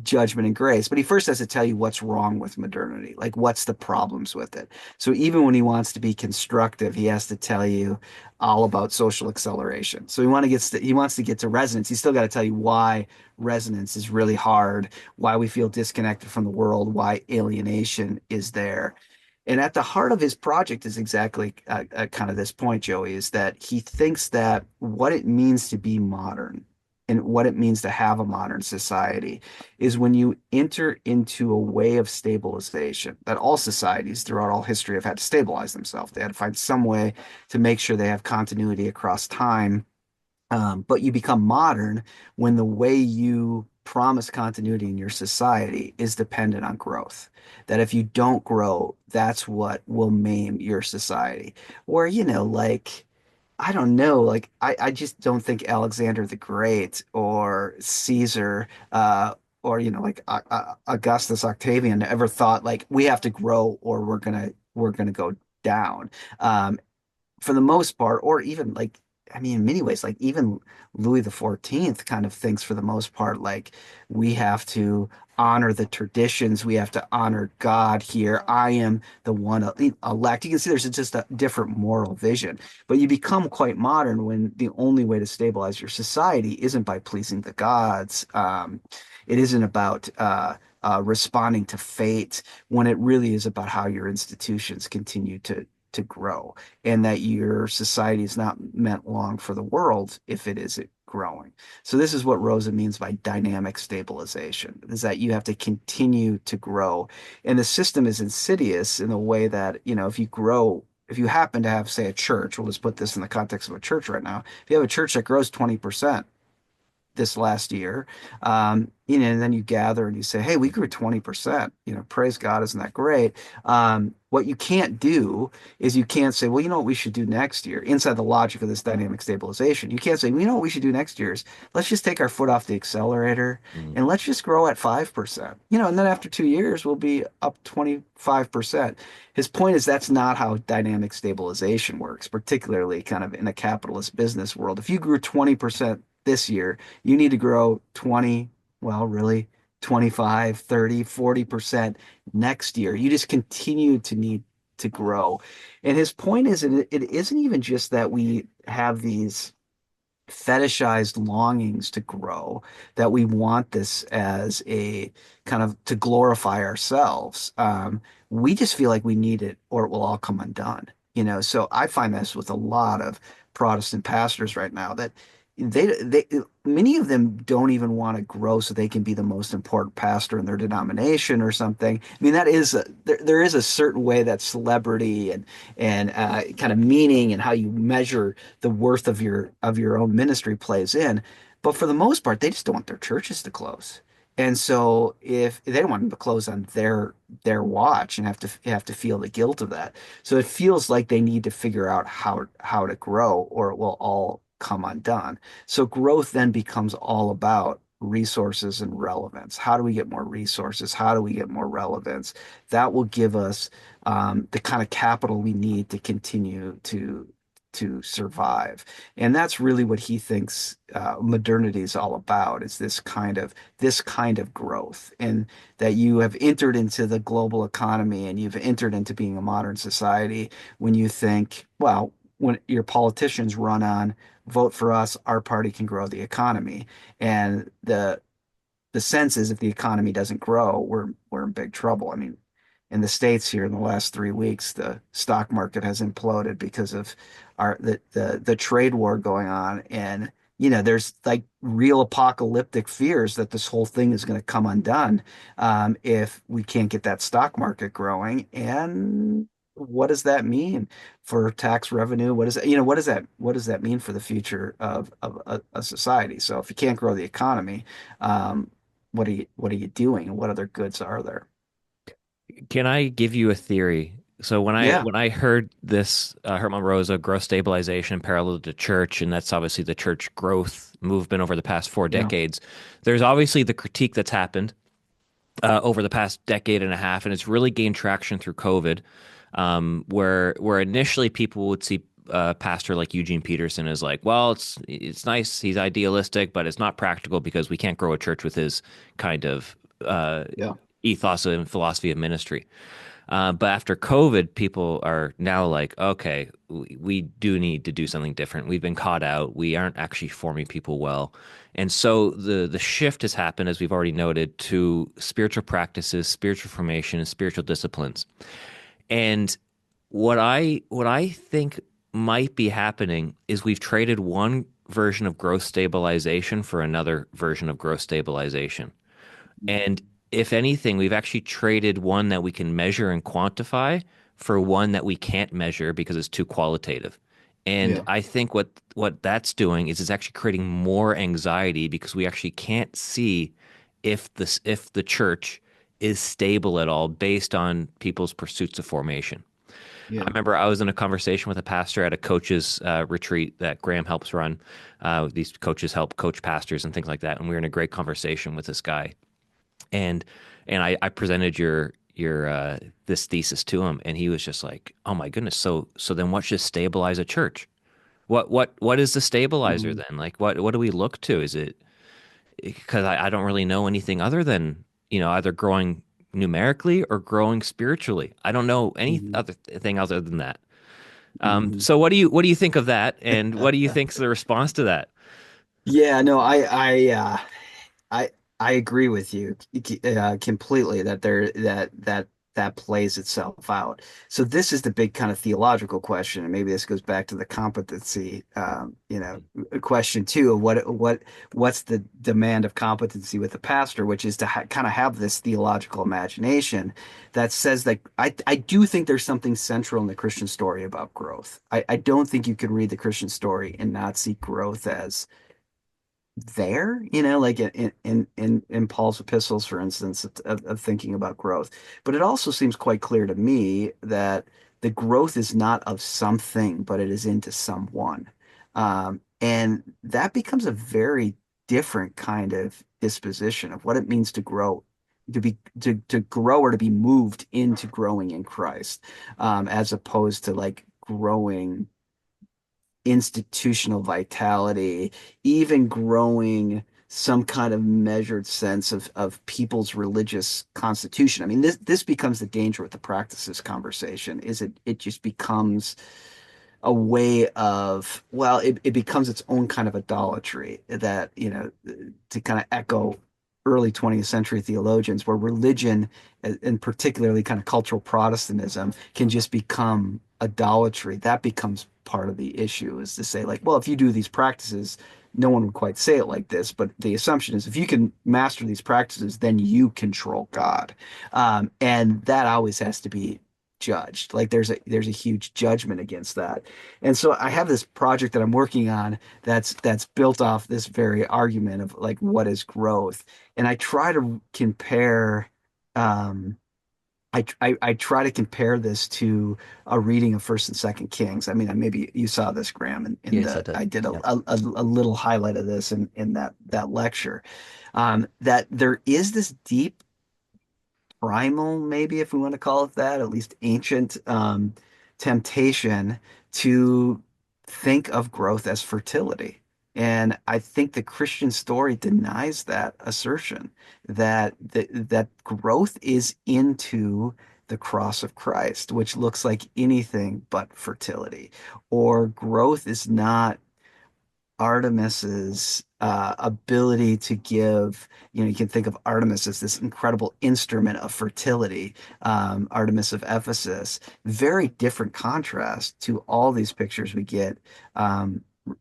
judgment and grace. But he first has to tell you what's wrong with modernity, like what's the problems with it. So even when he wants to be constructive, he has to tell you all about social acceleration. So he wants to get to resonance. He's still got to tell you why resonance is really hard, why we feel disconnected from the world, why alienation is there. And at the heart of his project is exactly kind of this point, Joey, is that he thinks that what it means to be modern and what it means to have a modern society is when you enter into a way of stabilization, that all societies throughout all history have had to stabilize themselves. They had to find some way to make sure they have continuity across time. But you become modern when the way you promise continuity in your society is dependent on growth. That if you don't grow, that's what will maim your society. Or, like, I don't know. Like, I just don't think Alexander the Great or Caesar, or, like Augustus Octavian ever thought, like, we have to grow or we're gonna go down. For the most part, or even like I mean, in many ways, like even Louis the XIV kind of thinks for the most part, like we have to honor the traditions, we have to honor God here. I am the one elect. You can see there's just a different moral vision. But you become quite modern when the only way to stabilize your society isn't by pleasing the gods. It isn't about responding to fate, when it really is about how your institutions continue to grow, and that your society is not meant long for the world if it isn't growing. So this is what Rosa means by dynamic stabilization, is that you have to continue to grow. And the system is insidious in the way that, if you grow, if you happen to have, say, a church, we'll just put this in the context of a church right now. If you have a church that grows 20%, this last year. And then you gather and you say, hey, we grew 20%, praise God, isn't that great? What you can't do is you can't say, well, you know what we should do next year, inside the logic of this dynamic stabilization. You can't say, well, you know what we should do next year is let's just take our foot off the accelerator Mm. and let's just grow at 5%, and then after 2 years, we'll be up 25%. His point is that's not how dynamic stabilization works, particularly kind of in a capitalist business world. If you grew 20% this year, you need to grow 20, well, really 25, 30, 40% next year. You just continue to need to grow. And his point is, it isn't even just that we have these fetishized longings to grow, that we want this as a kind of to glorify ourselves. We just feel like we need it or it will all come undone. So I find this with a lot of Protestant pastors right now, that they many of them don't even want to grow so they can be the most important pastor in their denomination or something. I mean, there is a certain way that celebrity and kind of meaning and how you measure the worth of your own ministry plays in. But for the most part, they just don't want their churches to close. And so if they don't want them to close on their watch and have to feel the guilt of that. So it feels like they need to figure out how to grow or it will all come undone. So growth then becomes all about resources and relevance. How do we get more resources? How do we get more relevance? That will give us the kind of capital we need to continue to survive. And that's really what he thinks modernity is all about, is this kind of growth, and that you have entered into the global economy and you've entered into being a modern society when you think, well, when your politicians run on vote for us, our party can grow the economy. And the sense is if the economy doesn't grow, we're in big trouble. I mean, in the States here in the last 3 weeks, the stock market has imploded because of the trade war going on. And there's like real apocalyptic fears that this whole thing is going to come undone if we can't get that stock market growing. And what does that mean for tax revenue? What does that mean for the future of a society? So if you can't grow the economy, what are you doing, and what other goods are there? Can I give you a theory? So when I Yeah, when I heard this Herman Rosa growth stabilization parallel to church, and that's obviously the church growth movement over the past four yeah, decades, there's obviously the critique that's happened over the past decade and a half, and it's really gained traction through COVID, where initially people would see a pastor like Eugene Peterson as like, well, it's nice, he's idealistic, but it's not practical because we can't grow a church with his kind of yeah, ethos and philosophy of ministry. But after COVID, people are now like, okay, we do need to do something different. We've been caught out. We aren't actually forming people well. And so the shift has happened, as we've already noted, to spiritual practices, spiritual formation, and spiritual disciplines. And what I think might be happening is we've traded one version of growth stabilization for another version of growth stabilization. And if anything, we've actually traded one that we can measure and quantify for one that we can't measure because it's too qualitative. And yeah, I think what that's doing is it's actually creating more anxiety because we actually can't see if the church is stable at all based on people's pursuits of formation. I yeah, remember I was in a conversation with a pastor at a coaches retreat that Graeme helps run. These coaches help coach pastors and things like that. And we were in a great conversation with this guy, and I presented your this thesis to him, and he was just like, "Oh my goodness, so then what should stabilize a church?" What is the stabilizer Mhm. then? Like what do we look to? Is it because I don't really know anything other than, either growing numerically or growing spiritually. I don't know any Mhm. other thing other than that. Mhm. So what do you think of that, and what do you think's the response to that? Yeah, no, I I agree with you completely that that plays itself out. So this is the big kind of theological question, and maybe this goes back to the competency, question too of what's the demand of competency with the pastor, which is to kind of have this theological imagination that says that I do think there's something central in the Christian story about growth. I don't think you could read the Christian story and not see growth as there, like in Paul's epistles, for instance, of thinking about growth. But it also seems quite clear to me that the growth is not of something, but it is into someone. And that becomes a very different kind of disposition of what it means to grow, to grow or to be moved into growing in Christ, as opposed to like growing institutional vitality, even growing some kind of measured sense of people's religious constitution. I mean, this becomes the danger with the practices conversation, is it just becomes a way of, well, it becomes its own kind of idolatry that, to kind of echo early 20th century theologians, where religion, and particularly kind of cultural Protestantism, can just become idolatry. That becomes part of the issue, is to say, like, well, if you do these practices, no one would quite say it like this, but the assumption is if you can master these practices, then you control God. And that always has to be judged. Like there's a huge judgment against that. And so I have this project that I'm working on that's built off this very argument of like what is growth. And I try to compare um I try to compare this to a reading of First and Second Kings. I mean, maybe you saw this, Graham, in Yes, I the did. I did Yeah. a little highlight of this in that lecture. That there is this deep primal, maybe if we want to call it that, at least ancient temptation to think of growth as fertility. And I think the Christian story denies that assertion that growth is into the cross of Christ, which looks like anything but fertility, or growth is not Artemis's ability to give, you can think of Artemis as this incredible instrument of fertility, Artemis of Ephesus. Very different contrast to all these pictures we get,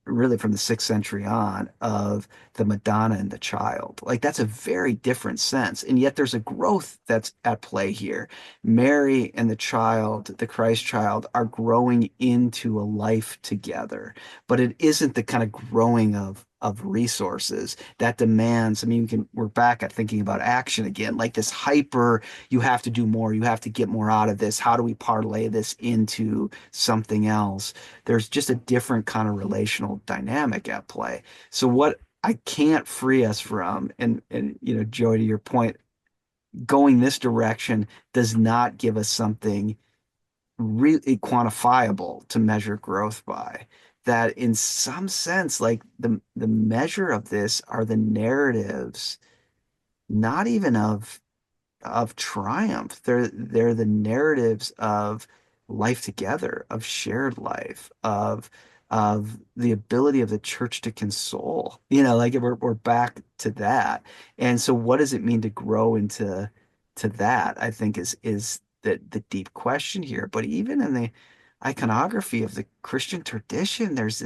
really from the sixth century on, of the Madonna and the child. Like that's a very different sense. And yet there's a growth that's at play here. Mary and the child, the Christ child, are growing into a life together, but it isn't the kind of growing of resources that demands. I mean, we're back at thinking about action again, like this hyper, you have to do more, you have to get more out of this. How do we parlay this into something else? There's just a different kind of relational dynamic at play. So what I can't free us from, and Joy, to your point, going this direction does not give us something really quantifiable to measure growth by. That in some sense, like the measure of this are the narratives, not even of triumph. They're the narratives of life together, of shared life, of the ability of the church to console. Like we're back to that. And so what does it mean to grow into to that? I think is the deep question here. But even in the iconography of the Christian tradition, there's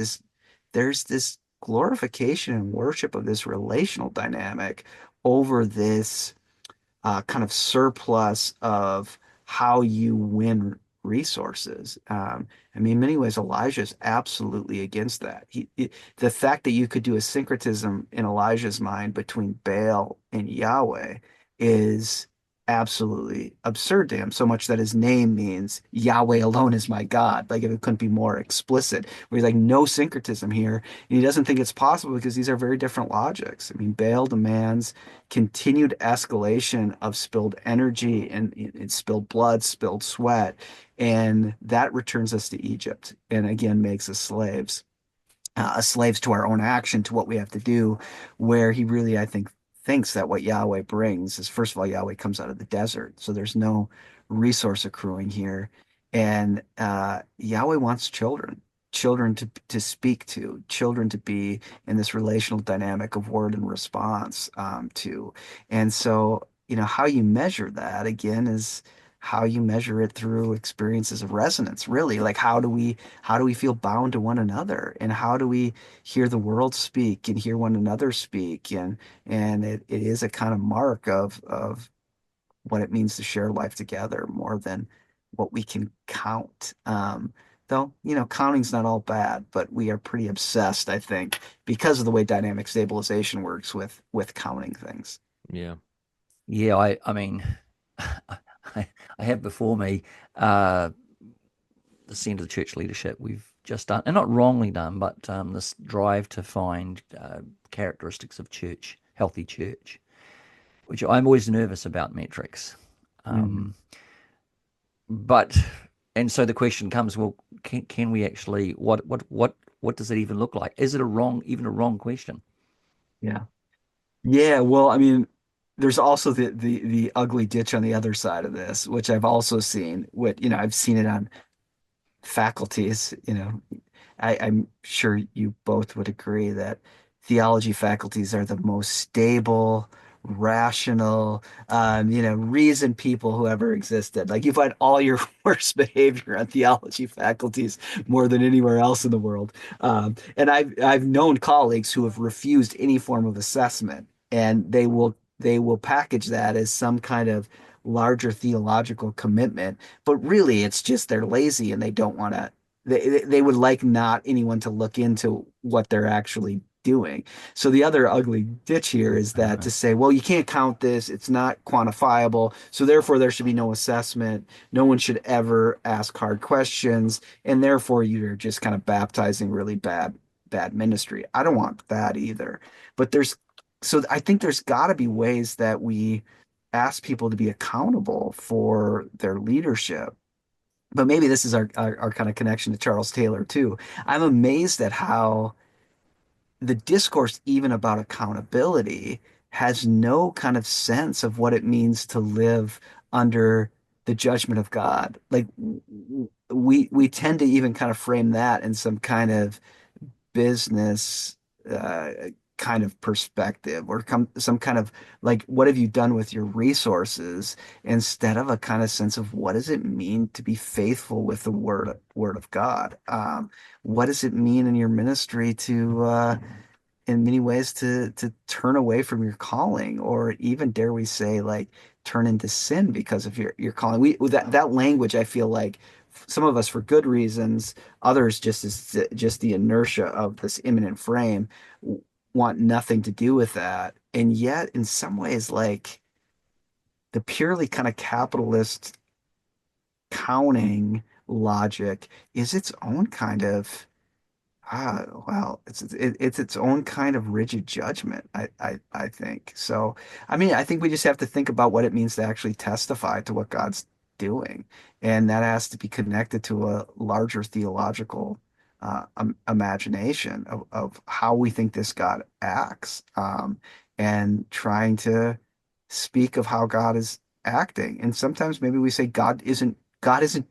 this glorification and worship of this relational dynamic over this kind of surplus of how you win resources. I mean, in many ways, Elijah is absolutely against that. The fact that you could do a syncretism in Elijah's mind between Baal and Yahweh is absolutely absurd to him, so much that his name means Yahweh alone is my God. Like if it couldn't be more explicit, where he's like, no syncretism here. And he doesn't think it's possible because these are very different logics. I mean, Baal demands continued escalation of spilled energy and spilled blood, spilled sweat. And that returns us to Egypt and again makes us slaves. slaves to our own action, to what we have to do, where he really, I think, thinks that what Yahweh brings is, first of all, Yahweh comes out of the desert. So there's no resource accruing here. And Yahweh wants children, children to speak to, children to be in this relational dynamic of word and response to. And so, how you measure that again is how you measure it through experiences of resonance, really. Like how do we feel bound to one another, and how do we hear the world speak and hear one another speak, and it is a kind of mark of what it means to share life together more than what we can count. Though, counting's not all bad, but we are pretty obsessed, I think, because of the way dynamic stabilization works with counting things. Yeah. Yeah, I mean, I have before me uh, the Centre of the Church Leadership. We've just done, and not wrongly done, but this drive to find characteristics of church, healthy church, which I'm always nervous about metrics. Mm. Um, but and so the question comes, well, can we actually what does it even look like? Is it a wrong question? Yeah. Yeah, well, I mean, there's also the ugly ditch on the other side of this, which I've also seen. I've seen it on faculties. I'm sure you both would agree that theology faculties are the most stable, rational, reasoned people who ever existed. Like you find all your worst behavior on theology faculties more than anywhere else in the world. And I've known colleagues who have refused any form of assessment, and they will package that as some kind of larger theological commitment, but really it's just they're lazy and they don't want to they would like not anyone to look into what they're actually doing. So the other ugly ditch here is that to say, well, you can't count this, it's not quantifiable, so therefore there should be no assessment. No one should ever ask hard questions, and therefore you're just kind of baptizing really bad ministry. I don't want that either. But I think there's got to be ways that we ask people to be accountable for their leadership. But maybe this is our kind of connection to Charles Taylor too. I'm amazed at how the discourse, even about accountability, has no kind of sense of what it means to live under the judgment of God. Like we tend to even kind of frame that in some kind of business uh, kind of perspective, or some kind of like, what have you done with your resources, instead of a kind of sense of what does it mean to be faithful with the word of God? What does it mean in your ministry to in many ways to turn away from your calling, or even, dare we say, like, turn into sin because of your calling? We with that language, I feel like some of us for good reasons, others just the inertia of this imminent frame, want nothing to do with that. And yet in some ways, like, the purely kind of capitalist counting logic is its own kind of well, it's its own kind of rigid judgment, I think. So, I mean, I think we just have to think about what it means to actually testify to what God's doing, and that has to be connected to a larger theological imagination of how we think this God acts, and trying to speak of how God is acting. And sometimes maybe we say God isn't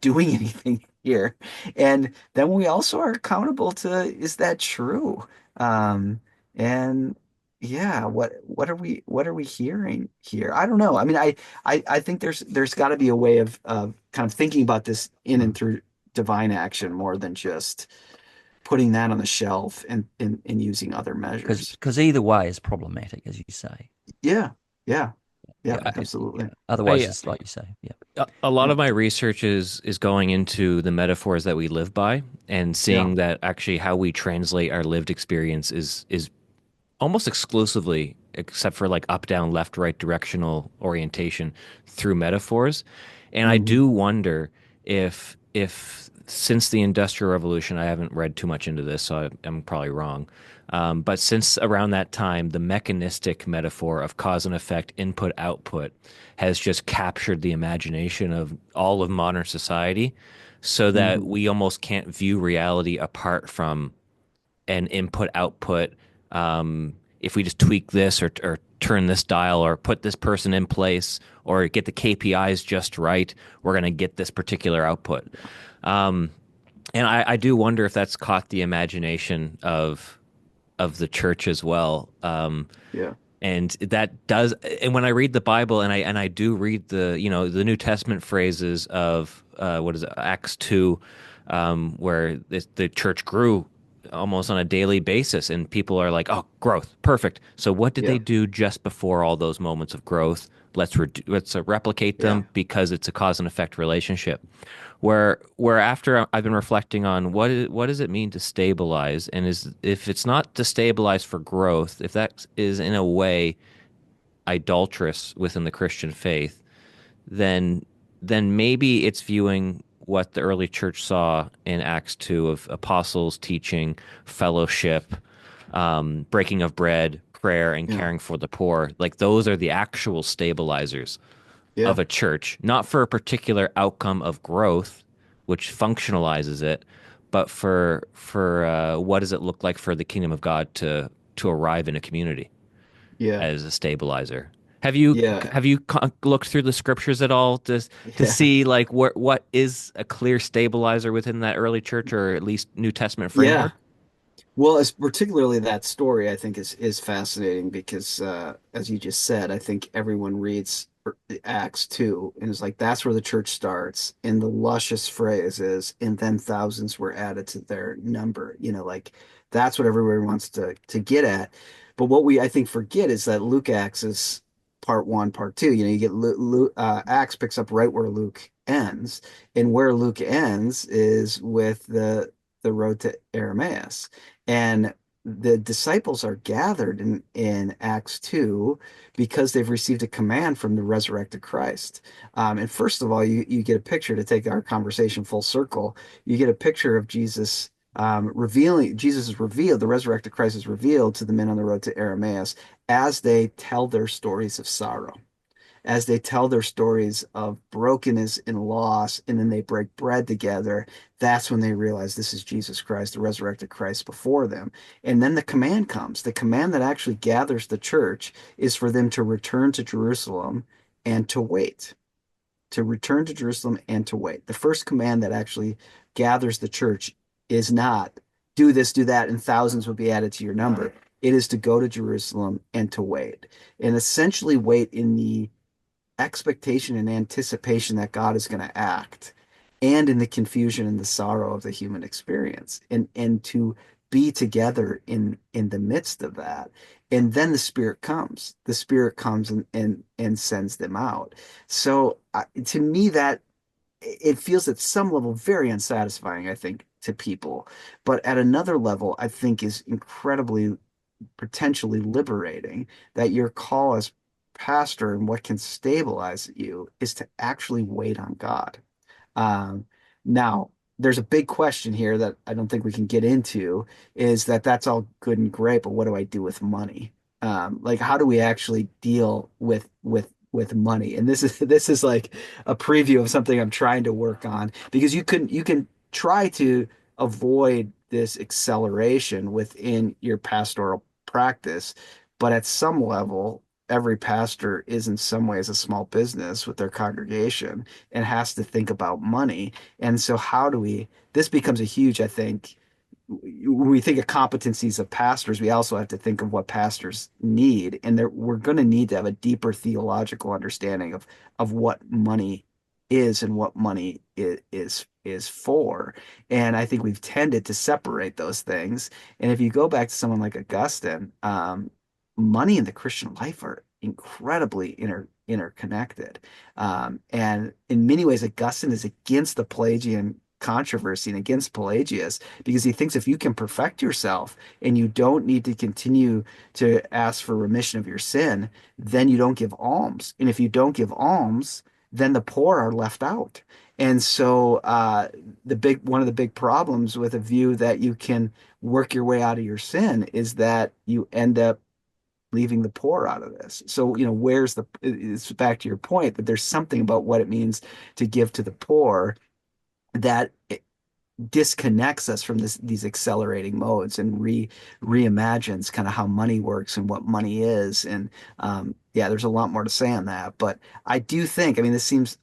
doing anything here. And then we also are accountable to, is that true? Um, and yeah, what are we hearing here? I don't know. I mean, I think there's got to be a way of kind of thinking about this in and through divine action, more than just putting that on the shelf and using other measures. Because either way is problematic, as you say. Yeah, yeah, yeah, Yeah. Yeah. absolutely. Otherwise, I, it's like you say. Yeah. a lot Yeah, of my research is going into the metaphors that we live by, and yeah. seeing that actually how we translate our lived experience is almost exclusively, except for like up, down, left, right directional orientation, through metaphors. And I Hmm. do wonder if since the Industrial Revolution, I haven't read too much into this, so I'm probably wrong. But since around that time, the mechanistic metaphor of cause and effect, input, output, has just captured the imagination of all of modern society, so that Hmm. we almost can't view reality apart from and input output. If we just tweak this or turn this dial or put this person in place or get the KPIs just right, we're going to get this particular output. And I do wonder if that's caught the imagination of the church as well. Yeah. And that does, and when I read the Bible and I do read the New Testament phrases of what is it, Acts 2, where the church grew almost on a daily basis, and people are like, oh, growth, perfect. So what did they Yeah. do just before all those moments of growth? Let's replicate Yeah. them because it's a cause and effect relationship. Where after I've been reflecting on what does it mean to stabilize, and is if it's not to stabilize for growth, if that is in a way idolatrous within the Christian faith, then maybe it's viewing what the early church saw in Acts 2 of apostles teaching, fellowship, breaking of bread, prayer, and Yeah. caring for the poor. Like those are the actual stabilizers Yeah. of a church, not for a particular outcome of growth, which functionalizes it, but for what does it look like for the kingdom of God to arrive in a community Yeah. as a stabilizer. Have you Yeah. looked through the scriptures at all to Yeah. see like what is a clear stabilizer within that early church or at least New Testament Yeah. framework? Well, it's particularly that story I think is fascinating because as you just said, I think everyone reads Acts 2 and is like that's where the church starts. And the luscious phrase is, and then thousands were added to their number. Like that's what everybody wants to get at. But what we I think forget is that Luke Acts is part one, part two. You get Acts picks up right where Luke ends, and where Luke ends is with the road to Emmaus. And the disciples are gathered in Acts 2 because they've received a command from the resurrected Christ. And first of all, you get a picture to take our conversation full circle. You get a picture of Jesus Jesus is revealed, the resurrected Christ is revealed to the men on the road to Emmaus as they tell their stories of sorrow, as they tell their stories of brokenness and loss, and then they break bread together. That's when they realize this is Jesus Christ, the resurrected Christ before them. And then the command comes. The command that actually gathers the church is for them to return to Jerusalem and to wait, to return to Jerusalem and to wait. The first command that actually gathers the church is not do this, do that, and thousands will be added to your number. It is to go to Jerusalem and to wait, and essentially wait in the expectation and anticipation that God is going to act, and in the confusion and the sorrow of the human experience, and to be together in the midst of that. And then the spirit comes and sends them out. So to me, that it feels at some level very unsatisfying, I think, to people, but at another level I think is incredibly potentially liberating, that your call as pastor and what can stabilize you is to actually wait on God. Um, Now, there's a big question here that I don't think we can get into, is that that's all good and great, but what do I do with money? Like, how do we actually deal with money? And this is like a preview of something I'm trying to work on, because you can try to avoid this acceleration within your pastoral practice, but at some level, every pastor is in some ways a small business with their congregation and has to think about money. And so this becomes a huge, I think, when we think of competencies of pastors, we also have to think of what pastors need. And we're going to need to have a deeper theological understanding of what money is and what money is for. And I think we've tended to separate those things. And if you go back to someone like Augustine, money and the Christian life are incredibly interconnected. And in many ways, Augustine is against the Pelagian controversy and against Pelagius, because he thinks if you can perfect yourself and you don't need to continue to ask for remission of your sin, then you don't give alms. And if you don't give alms, then the poor are left out. And so one of the big problems with a view that you can work your way out of your sin is that you end up leaving the poor out of this. So, it's back to your point that there's something about what it means to give to the poor that disconnects us from these accelerating modes and reimagines kind of how money works and what money is. And yeah, there's a lot more to say on that. But I do think, I mean, this seems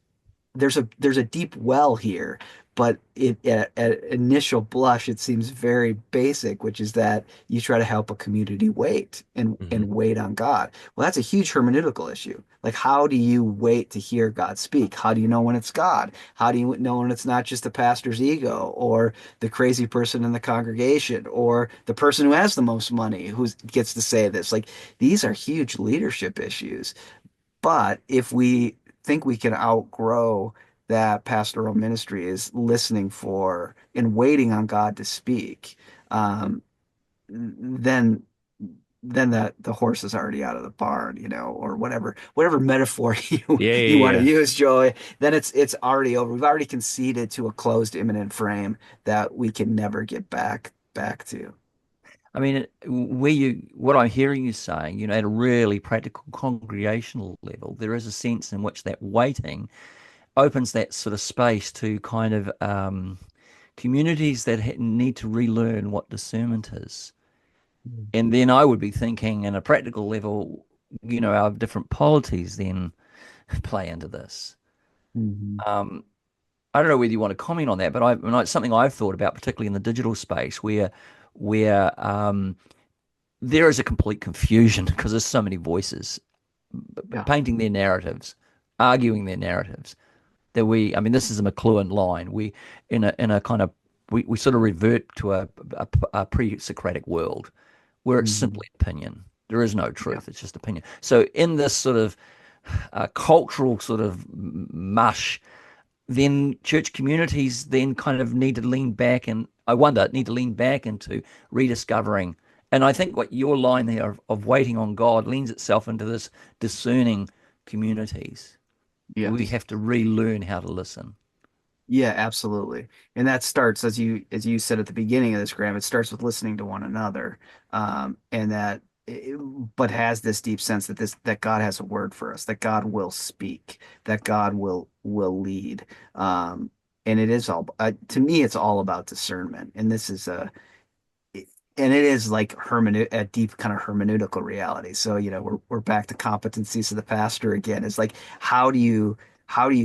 there's a deep well here, but at initial blush, it seems very basic, which is that you try to help a community wait Hmm. and wait on God. Well, that's a huge hermeneutical issue. Like, how do you wait to hear God speak? How do you know when it's God? How do you know when it's not just the pastor's ego or the crazy person in the congregation or the person who has the most money who gets to say this? Like, these are huge leadership issues. But if we think we can outgrow that pastoral ministry is listening for and waiting on God to speak, um, then the horse is already out of the barn, or whatever metaphor you Yeah, you yeah, want to yeah. use, Joey. Then it's already over. We've already conceded to a closed immanent frame that we can never get back to. I mean, what I'm hearing you saying, at a really practical congregational level, there is a sense in which that waiting opens that sort of space to kind of communities that need to relearn what discernment is. And then I would be thinking, in a practical level, our different polities then play into this. Mm-hmm. Um, I don't know whether you want to comment on that, but it's something I've thought about, particularly in the digital space, where there is a complete confusion because there's so many voices Yeah. painting their narratives, arguing their narratives. I mean, this is a McLuhan line. In a kind of, we sort of revert to a pre-Socratic world where it's Mm-hmm. simply opinion. There is no Yeah. truth. It's just opinion. So in this sort of cultural sort of mush, then church communities then kind of need to lean back and I wonder need to lean back into rediscovering. And I think what your line there of waiting on God lends itself into this discerning communities. We Yes. have to relearn how to listen. Yeah, absolutely. And that starts as you said at the beginning of this, Graham, it starts with listening to one another. And but has this deep sense that God has a word for us, that God will speak, that God will lead. And it is all to me, it's all about discernment. And this is and it is like a deep kind of hermeneutical reality. So, we're back to competencies of the pastor again. It's like how do you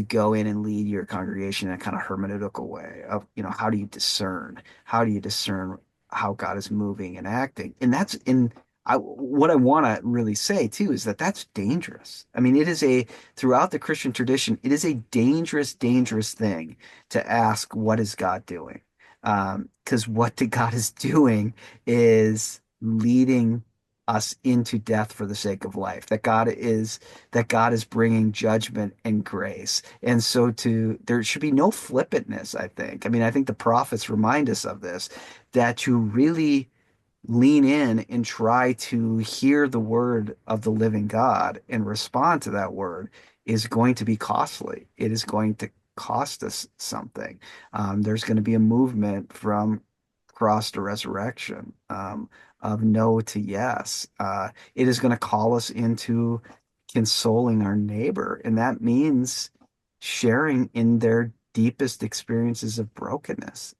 go in and lead your congregation in a kind of hermeneutical way of, how do you discern? How do you discern how God is moving and acting? And that's in what I want to really say too is that that's dangerous. I mean, throughout the Christian tradition, it is a dangerous, dangerous thing to ask, what is God doing? Because what God is doing is leading us into death for the sake of life. That God is bringing judgment and grace. And so there should be no flippantness, I think. I mean, I think the prophets remind us of this, that to really lean in and try to hear the word of the living God and respond to that word is going to be costly. It is going to cost us something. There's going to be a movement from cross to resurrection, of no to yes. It is going to call us into consoling our neighbor, and that means sharing in their deepest experiences of brokenness.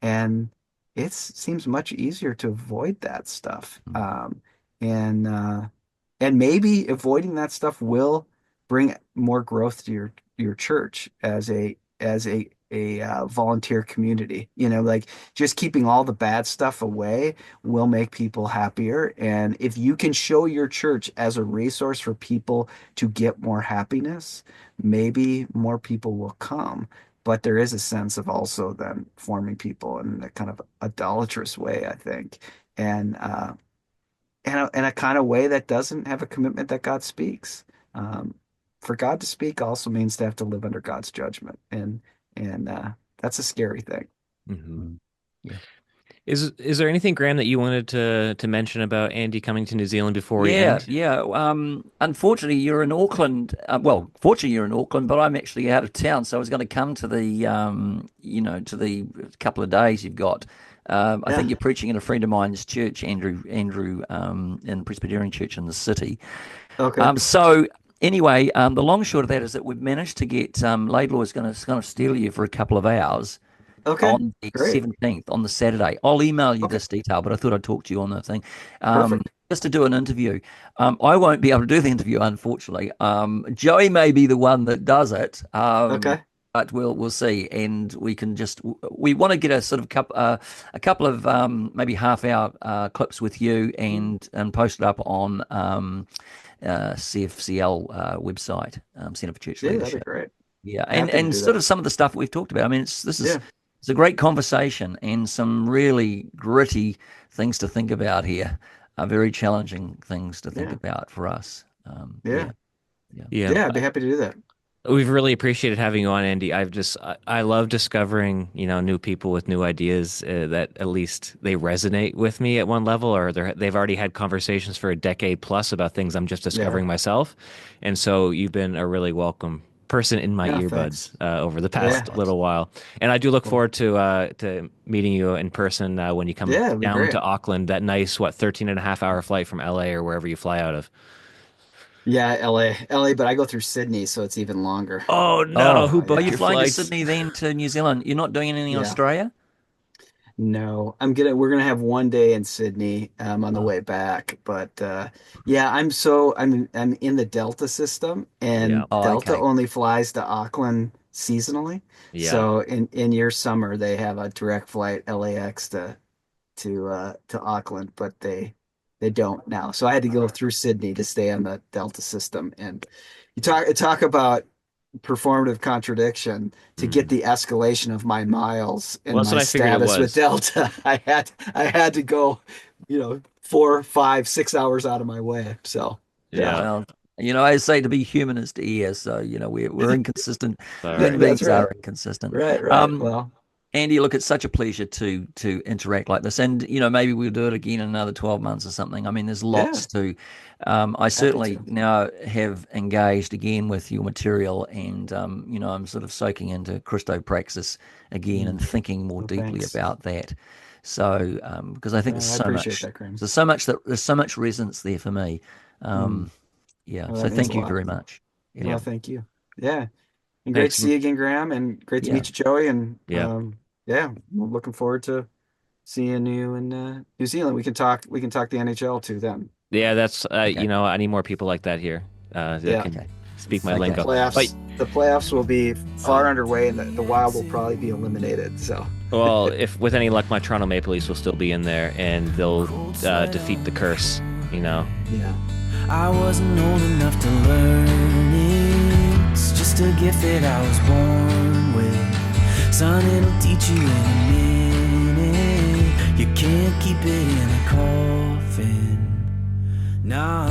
And it seems much easier to avoid that stuff. And and maybe avoiding that stuff will bring more growth to your church as a volunteer community. Like, just keeping all the bad stuff away will make people happier. And if you can show your church as a resource for people to get more happiness, maybe more people will come. But there is a sense of also then forming people in a kind of idolatrous way, I think, and and a kind of way that doesn't have a commitment that God speaks. Um, for God to speak also means to have to live under God's judgment, and that's a scary thing. Hmm. Mm. Yeah. Is there anything, Graham, that you wanted to mention about Andy coming to New Zealand before we Yeah, end? yeah. Unfortunately, you're in Auckland. Well, fortunately, you're in Auckland, but I'm actually out of town, so I was going to come to to the couple of days you've got. I think Yeah. you're preaching at a friend of mine's church, Andrew, in Presbyterian Church in the city. Okay. So anyway, the long and short of that is that we've managed to get Laidlaw is going to kind of steal you for a couple of hours Okay. on the Great. 17th, on the Saturday. I'll email you Okay. this detail, but I thought I'd talk to you on the thing. Perfect. Just to do an interview. I won't be able to do the interview, unfortunately. Joey may be the one that does it. Okay. But we'll see, and we want to get a sort of a couple of maybe half-hour clips with you and post it up on CFCL website, Centre for Church Yeah, that'd be Leadership. great. Yeah, Happy to and do sort that. of some of the stuff we've talked about. I mean, Yeah. it's a great conversation and some really gritty things to think about here. Very challenging things to think Yeah. about for us. Yeah. Yeah. Yeah. Yeah, I'd be happy to do that. We've really appreciated having you on, Andy. I love discovering, new people with new ideas that at least they resonate with me at one level, or they've already had conversations for a decade plus about things I'm just Yeah. discovering myself. And so you've been a really welcome person in my Yeah, earbuds thanks. over the Yeah. past little while. And I do look Well, forward to meeting you in person when you come yeah, it'd be down great. to Auckland, that nice, 13 and a half hour flight from LA or wherever you fly out of. Yeah, LA, but I go through Sydney, so it's even longer. Oh no, Oh, who are booked you Yeah. your flying to flights? Sydney then to New Zealand? You're not doing anything in Yeah. Australia? No, we're gonna have one day in Sydney on the Oh, way back, but yeah, I'm in the Delta system, Yeah. and oh, Delta okay. only flies to Auckland seasonally. Yeah. So in your summer they have a direct flight LAX to Auckland, but they don't now. So I had to go through Sydney to stay on the Delta system, and you talk about performative contradiction. To get Mm. the escalation of my miles Well, and that's my what I figured it status with was. Delta. I had to go, 4, 5, 6 hours out of my way. So yeah, Yeah. Well, I say to be human is to err. So, we're inconsistent. Sorry. Human that's beings right. are inconsistent. Right. Um, Well, Andy, look, it's such a pleasure to interact like this, and maybe we'll do it again in another 12 months or something. I mean, there's yeah, lots to. I happy certainly to. now have engaged again with your material, and I'm sort of soaking into Christopraxis again and Mm. thinking more Well, deeply thanks. about that. So, because I think I appreciate that, Graham. there's so much resonance there for me. Mm. Yeah. Well, So that means thank a you lot. very much. Yeah. Yeah. Well, thank you. Yeah. And great to Thanks. see you again, Graham, and great to Yeah. meet you, Joey. And Yeah. yeah, we're looking forward to seeing you in New Zealand. We can talk the NHL too then. Yeah, that's Okay. I need more people like that here that Yeah. can Okay. speak my The Okay. lingo. But playoffs will be far underway, and the Wild will probably be eliminated. So well, if with any luck, my Toronto Maple Leafs will still be in there, and they'll defeat the curse. yeah. I wasn't old enough to learn it. It's just a gift that I was born with. Son, it'll teach you in a minute. You can't keep it in a coffin. No.